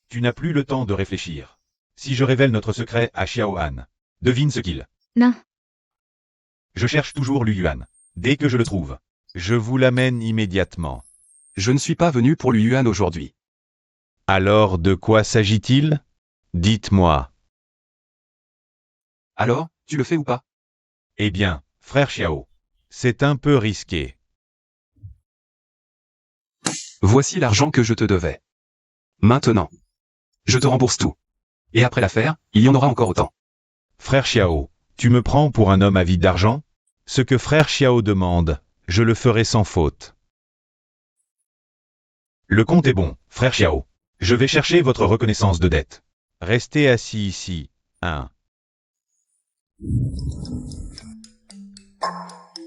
Tu n'as plus le temps de réfléchir. Si je révèle notre secret à Xiao Han, devine ce qu'il. Non. Je cherche toujours Lu Yuan. Dès que je le trouve, je vous l'amène immédiatement. Je ne suis pas venu pour Lu Yuan aujourd'hui. Alors de quoi s'agit-il? Dites-moi. Alors, tu le fais ou pas? Eh bien, frère Xiao, c'est un peu risqué. Voici l'argent que je te devais. Maintenant. Je te rembourse tout. Et après l'affaire, il y en aura encore autant. Frère Xiao, tu me prends pour un homme avide d'argent? Ce que frère Xiao demande, je le ferai sans faute. Le compte est bon, frère Xiao. Je vais chercher votre reconnaissance de dette. Restez assis ici, hein.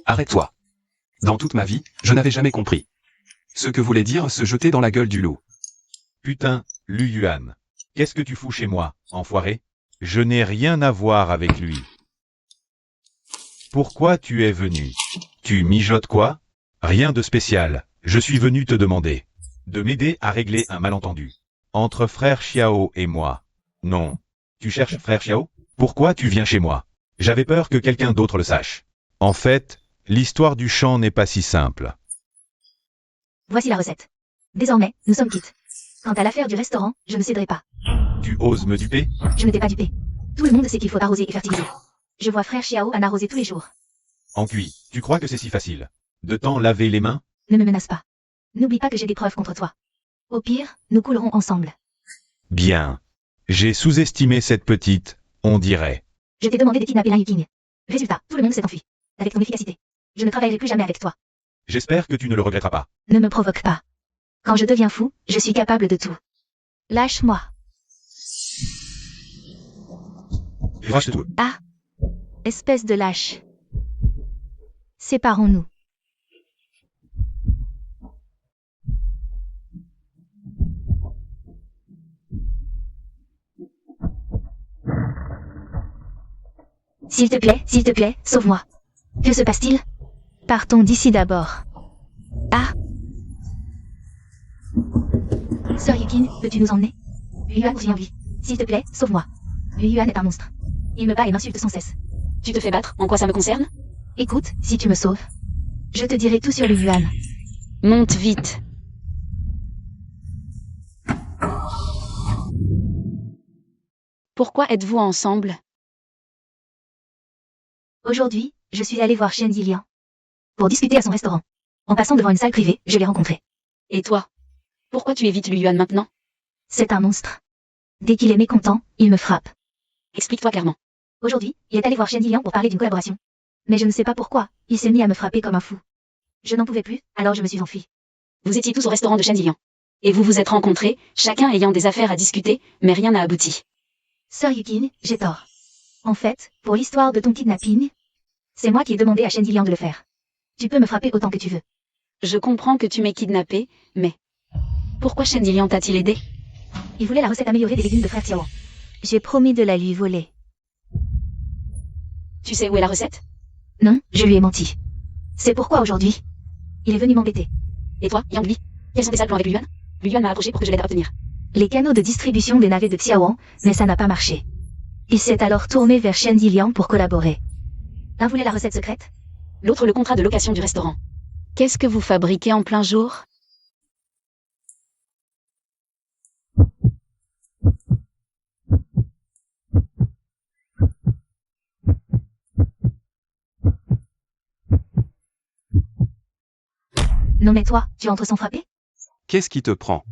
Arrête-toi. Dans toute ma vie, je n'avais jamais compris ce que voulait dire se jeter dans la gueule du loup. Putain, Lu Yuan. Qu'est-ce que tu fous chez moi, enfoiré? Je n'ai rien à voir avec lui. Pourquoi tu es venu? Tu mijotes quoi? Rien de spécial, je suis venu te demander de m'aider à régler un malentendu. Entre frère Xiao et moi. Non. Tu cherches frère Xiao? Pourquoi tu viens chez moi? J'avais peur que quelqu'un d'autre le sache. En fait, l'histoire du champ n'est pas si simple. Voici la recette. Désormais, nous sommes quittes. Quant à l'affaire du restaurant, je ne céderai pas. Tu oses me duper? Je ne t'ai pas dupé. Tout le monde sait qu'il faut arroser et fertiliser. Je vois frère Xiao en arroser tous les jours. En cuit, tu crois que c'est si facile? De t'en laver les mains? Ne me menace pas. N'oublie pas que j'ai des preuves contre toi. Au pire, nous coulerons ensemble. Bien. J'ai sous-estimé cette petite, on dirait. Je t'ai demandé de kidnapper Lin Yuking. Résultat, tout le monde s'est enfui. Avec ton efficacité. Je ne travaillerai plus jamais avec toi. J'espère que tu ne le regretteras pas. Ne me provoque pas. Quand je deviens fou, je suis capable de tout. Lâche-moi. Lâche tout. Ah. Espèce de lâche. Séparons-nous. S'il te plaît, sauve-moi. Que se passe-t-il? Partons d'ici d'abord. Ah. Sœur Yukin, peux-tu nous emmener? Yuan vient en vie. S'il te plaît, sauve-moi. Yuan est un monstre. Il me bat et m'insulte sans cesse. Tu te fais battre, en quoi ça me concerne? Écoute, si tu me sauves, je te dirai tout sur le Yuan. Monte vite. Pourquoi êtes-vous ensemble? Aujourd'hui, je suis allée voir Shen Zilian pour discuter à son restaurant. En passant devant une salle privée, je l'ai rencontré. Et toi? Pourquoi tu évites Lu Yuan maintenant? C'est un monstre. Dès qu'il est mécontent, il me frappe. Explique-toi clairement. Aujourd'hui, il est allé voir Shen Zilian pour parler d'une collaboration. Mais je ne sais pas pourquoi, il s'est mis à me frapper comme un fou. Je n'en pouvais plus, alors je me suis enfuie. Vous étiez tous au restaurant de Shen Zilian. Et vous vous êtes rencontrés, chacun ayant des affaires à discuter, mais rien n'a abouti. Sœur Yukin, j'ai tort. En fait, pour l'histoire de ton kidnapping, c'est moi qui ai demandé à Shen Zilian de le faire. Tu peux me frapper autant que tu veux. Je comprends que tu m'aies kidnappé, mais... Pourquoi Shen Zilian t'a-t-il aidé? Il voulait la recette améliorée des légumes de frère Xiaoan. J'ai promis de la lui voler. Tu sais où est la recette? Non, je lui ai menti. C'est pourquoi aujourd'hui, il est venu m'embêter. Et toi, Yang Li, quels sont tes sales plans avec Lu Yuan? Lu Yuan m'a approché pour que je l'aide à obtenir. Les canaux de distribution des navets de Xiaoan, mais ça n'a pas marché. Il s'est alors tourné vers Shen Zilian pour collaborer. L'un voulait la recette secrète, L'autre le contrat de location du restaurant. Qu'est-ce que vous fabriquez en plein jour? Non mais toi, tu entres sans frapper? Qu'est-ce qui te prend?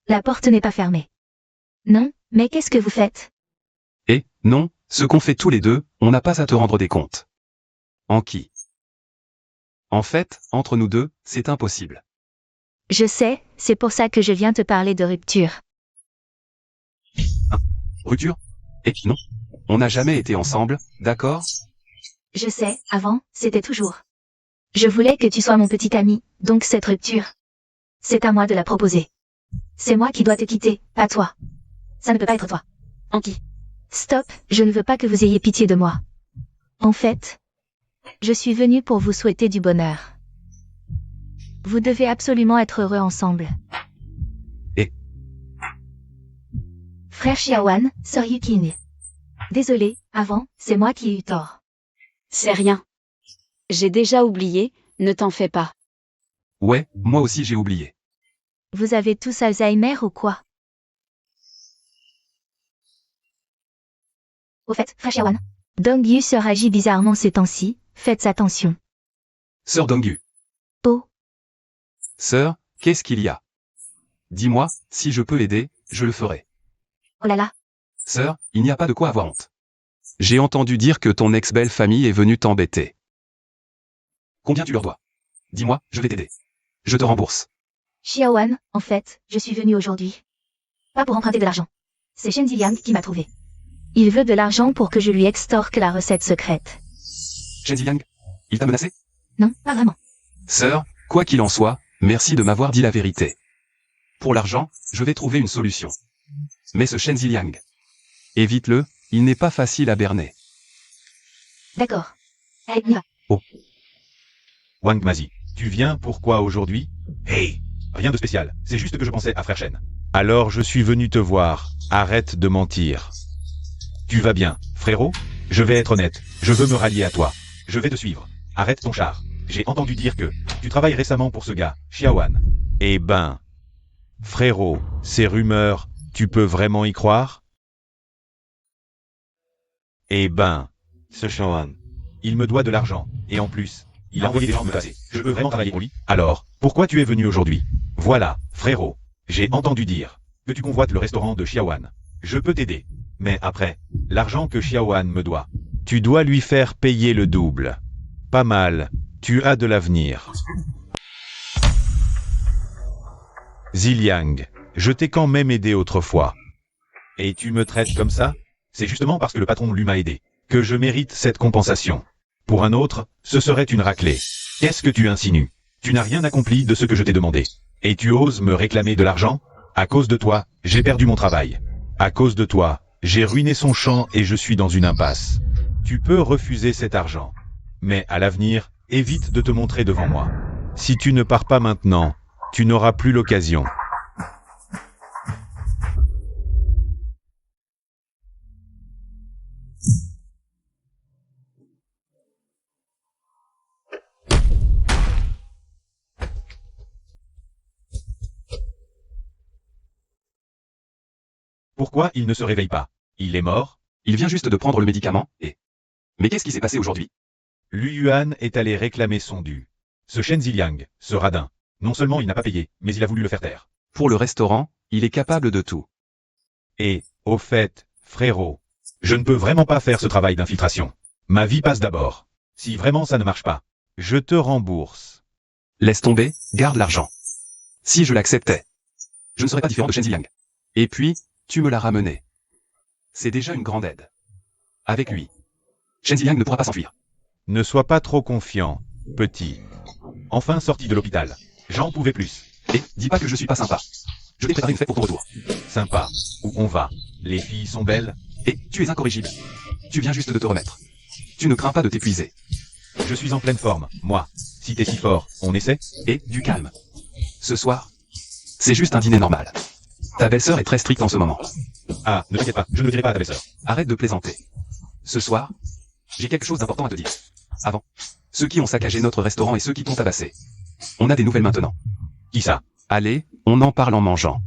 La porte n'est pas fermée. Non, mais qu'est-ce que vous faites? Et, non, ce qu'on fait tous les deux, on n'a pas à te rendre des comptes. En qui? En fait, entre nous deux, c'est impossible. Je sais, c'est pour ça que je viens te parler de rupture. Rupture? Et non. On n'a jamais été ensemble, d'accord? Je sais, avant, c'était toujours. Je voulais que tu sois mon petit ami, donc cette rupture. C'est à moi de la proposer. C'est moi qui dois te quitter, pas toi. Ça ne peut pas être toi. Anki. Stop, je ne veux pas que vous ayez pitié de moi. En fait, je suis venue pour vous souhaiter du bonheur. Vous devez absolument être heureux ensemble. Et Frère Xiaoan, sœur Yukin. Désolé, avant, c'est moi qui ai eu tort. C'est rien. J'ai déjà oublié, ne t'en fais pas. ouais, moi aussi j'ai oublié. Vous avez tous Alzheimer ou quoi? Au fait, frère Xiaoan, Dongyu se agit bizarrement ces temps-ci, faites attention. Sœur Dongyu. Oh, Sœur, qu'est-ce qu'il y a? Dis-moi, si je peux l'aider, je le ferai. oh là là, Sœur, il n'y a pas de quoi avoir honte. J'ai entendu dire que ton ex-belle famille est venue t'embêter. Combien tu leur dois? Dis-moi, je vais t'aider. Je te rembourse. Xiaoan, en fait, je suis venue aujourd'hui. Pas pour emprunter de l'argent. C'est Shen Ziliang qui m'a trouvé. Il veut de l'argent pour que je lui extorque la recette secrète. Shen Ziyang, il t'a menacé? Non, pas vraiment. Sœur, quoi qu'il en soit, merci de m'avoir dit la vérité. Pour l'argent, je vais trouver une solution. Mais ce Shen Ziliang, évite-le, il n'est pas facile à berner. D'accord. Allez, on y va. Wang Mazi, tu viens pourquoi aujourd'hui? Hey, rien de spécial, c'est juste que je pensais à frère Shen. Alors je suis venu te voir, arrête de mentir. Tu vas bien, frérot? Je vais être honnête, je veux me rallier à toi. Je vais te suivre. Arrête ton char. J'ai entendu dire que tu travailles récemment pour ce gars, Xiaoan. Eh ben, frérot, ces rumeurs, tu peux vraiment y croire? Eh ben, ce Xiaoan, il me doit de l'argent, et en plus, il a envoyé des gens me passer. Je veux vraiment travailler pour lui. Alors, pourquoi tu es venu aujourd'hui? Voilà, frérot, j'ai entendu dire que tu convoites le restaurant de Xiaoan. Je peux t'aider. Mais après, l'argent que Xiaoan me doit, tu dois lui faire payer le double. Pas mal, tu as de l'avenir. Ziliang, je t'ai quand même aidé autrefois. Et tu me traites comme ça? C'est justement parce que le patron lui m'a aidé que je mérite cette compensation. Pour un autre, ce serait une raclée. Qu'est-ce que tu insinues? Tu n'as rien accompli de ce que je t'ai demandé. Et tu oses me réclamer de l'argent? À cause de toi, j'ai perdu mon travail. À cause de toi, j'ai ruiné son champ et je suis dans une impasse. Tu peux refuser cet argent. Mais à l'avenir, évite de te montrer devant moi. Si tu ne pars pas maintenant, tu n'auras plus l'occasion. Pourquoi il ne se réveille pas? Il est mort? Il vient juste de prendre le médicament, et... Mais qu'est-ce qui s'est passé aujourd'hui? Lu Yuan est allé réclamer son dû. Ce Shen Ziliang, ce radin, non seulement il n'a pas payé, mais il a voulu le faire taire. Pour le restaurant, il est capable de tout. Et, au fait, frérot, je ne peux vraiment pas faire ce travail d'infiltration. Ma vie passe d'abord. Si vraiment ça ne marche pas, je te rembourse. Laisse tomber, garde l'argent. Si je l'acceptais, je ne serais pas différent de Shen Ziliang. Et puis, tu me l'as ramené. C'est déjà une grande aide. Avec lui, Shen Ziliang ne pourra pas s'enfuir. Ne sois pas trop confiant, petit. Enfin sorti de l'hôpital. J'en pouvais plus. Et, dis pas que je suis pas sympa. Je t'ai préparé une fête pour ton retour. Sympa. Où on va? Les filles sont belles? Et, tu es incorrigible. Tu viens juste de te remettre. Tu ne crains pas de t'épuiser. Je suis en pleine forme, moi. Si t'es si fort, on essaie? Et, du calme. Ce soir, c'est juste un dîner normal. Ta belle-sœur est très stricte en ce moment. Ah, ne t'inquiète pas, je ne le dirai pas à ta belle-sœur. Arrête de plaisanter. Ce soir, j'ai quelque chose d'important à te dire. Avant, ceux qui ont saccagé notre restaurant et ceux qui t'ont tabassé. On a des nouvelles maintenant. Qui ça? Allez, on en parle en mangeant.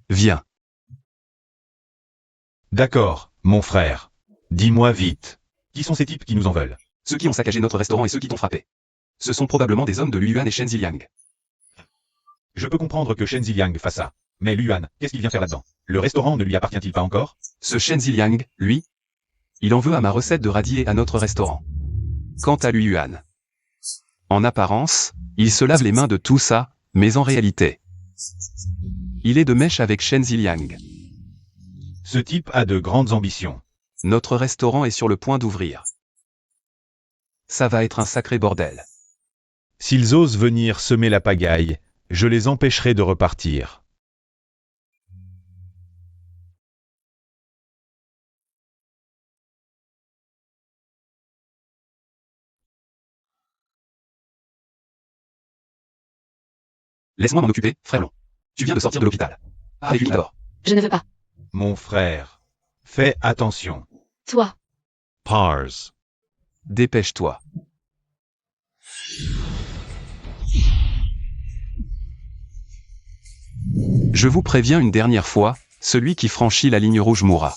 Viens. D'accord, mon frère. Dis-moi vite. Qui sont ces types qui nous en veulent? Ceux qui ont saccagé notre restaurant et ceux qui t'ont frappé. Ce sont probablement des hommes de Luyuan et Shen Ziliang. Je peux comprendre que Shen Ziliang fasse ça. Mais Luan, qu'est-ce qu'il vient faire là-dedans? Le restaurant ne lui appartient-il pas encore? Ce Shen Ziliang, lui, il en veut à ma recette de radis et à notre restaurant. Quant à Luyuan, en apparence, il se lave les mains de tout ça, mais en réalité, il est de mèche avec Shen Ziliang. Ce type a de grandes ambitions. Notre restaurant est sur le point d'ouvrir. Ça va être un sacré bordel. S'ils osent venir semer la pagaille, je les empêcherai de repartir. Laisse-moi m'en occuper, frère long. Tu viens de sortir de l'hôpital. Avec lui d'abord. Je ne veux pas. Mon frère, fais attention. Toi. Pars. Dépêche-toi. Je vous préviens une dernière fois, celui qui franchit la ligne rouge mourra.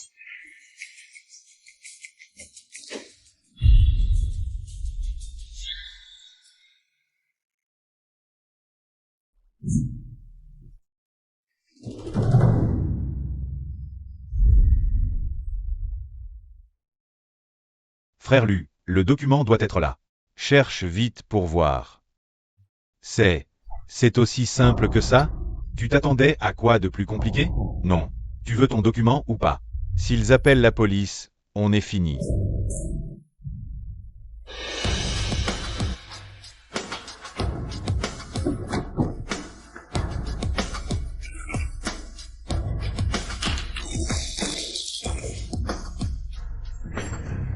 Frère Lu, le document doit être là. Cherche vite pour voir. C'est aussi simple que ça? Tu t'attendais à quoi de plus compliqué? Non. Tu veux ton document ou pas? S'ils appellent la police, on est fini.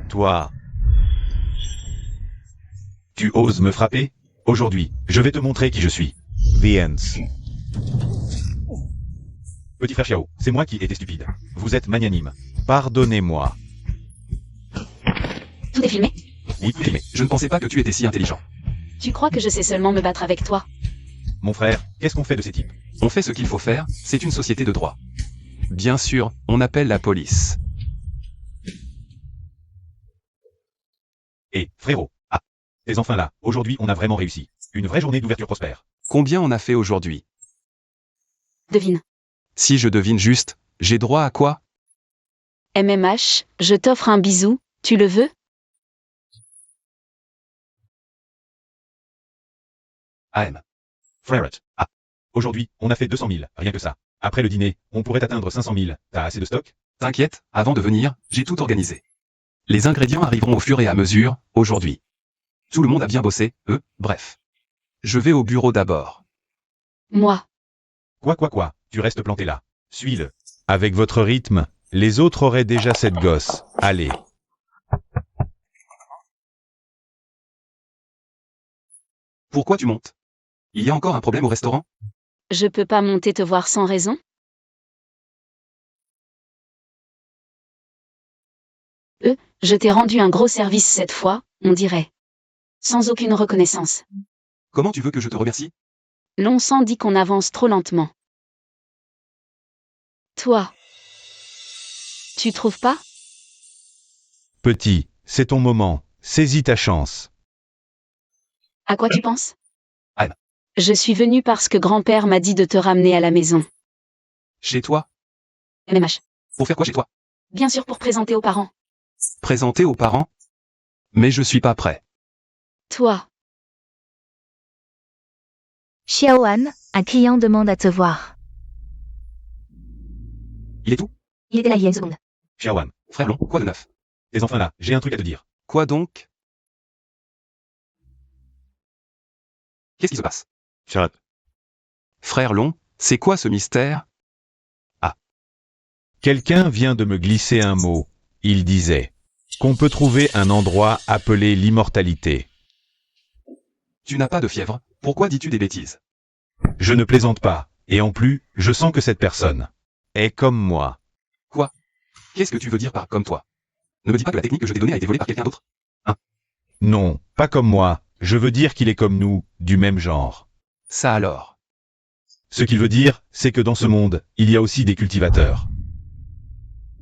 Toi. Tu oses me frapper? Aujourd'hui, je vais te montrer qui je suis. Viens. Petit frère Xiao, c'est moi qui étais stupide. Vous êtes magnanime. Pardonnez-moi. Tout est filmé? Oui, mais je ne pensais pas que tu étais si intelligent. Tu crois que je sais seulement me battre avec toi? Mon frère, qu'est-ce qu'on fait de ces types? On fait ce qu'il faut faire, c'est une société de droit. Bien sûr, on appelle la police. Et, frérot, ah, t'es enfin là, aujourd'hui on a vraiment réussi. Une vraie journée d'ouverture prospère. Combien on a fait aujourd'hui? Devine. Si je devine juste, j'ai droit à quoi? MMH, je t'offre un bisou, tu le veux? AM. Frère, ah, aujourd'hui, on a fait 200 000, rien que ça. Après le dîner, on pourrait atteindre 500 000. T'as assez de stock? T'inquiète, avant de venir, j'ai tout organisé. Les ingrédients arriveront au fur et à mesure, aujourd'hui. Tout le monde a bien bossé, bref. Je vais au bureau d'abord. Moi. Quoi, tu restes planté là. Suis-le. Avec votre rythme, les autres auraient déjà cette gosse. Allez. Pourquoi tu montes? Il y a encore un problème au restaurant? Je peux pas monter te voir sans raison? Je t'ai rendu un gros service cette fois, on dirait. Sans aucune reconnaissance. Comment tu veux que je te remercie? L'on sent dit qu'on avance trop lentement. Toi. Tu trouves pas? Petit, C'est ton moment, saisis ta chance. À quoi tu penses? Anne. Je suis venue parce que grand-père m'a dit de te ramener à la maison. Chez toi? MMH. Pour faire quoi chez toi? Bien sûr pour présenter aux parents. Présenter aux parents? Mais je suis pas prêt. Toi. Xiaoan, un client demande à te voir. Il est où? Il était là il y a une seconde. Xiaoan, Frère Long, quoi de neuf? t'es enfin là, j'ai un truc à te dire. Quoi donc? Qu'est-ce qui se passe? Chat. Frère Long, c'est quoi ce mystère? Quelqu'un vient de me glisser un mot. Il disait qu'on peut trouver un endroit appelé l'immortalité. Tu n'as pas de fièvre, pourquoi dis-tu des bêtises? Je ne plaisante pas, et en plus, je sens que cette personne est comme moi. Quoi? Qu'est-ce que tu veux dire par comme toi? Ne me dis pas que la technique que je t'ai donnée a été volée par quelqu'un d'autre? Non, pas comme moi, je veux dire qu'il est comme nous, du même genre. Ça alors? Ce qu'il veut dire, c'est que dans ce monde, il y a aussi des cultivateurs.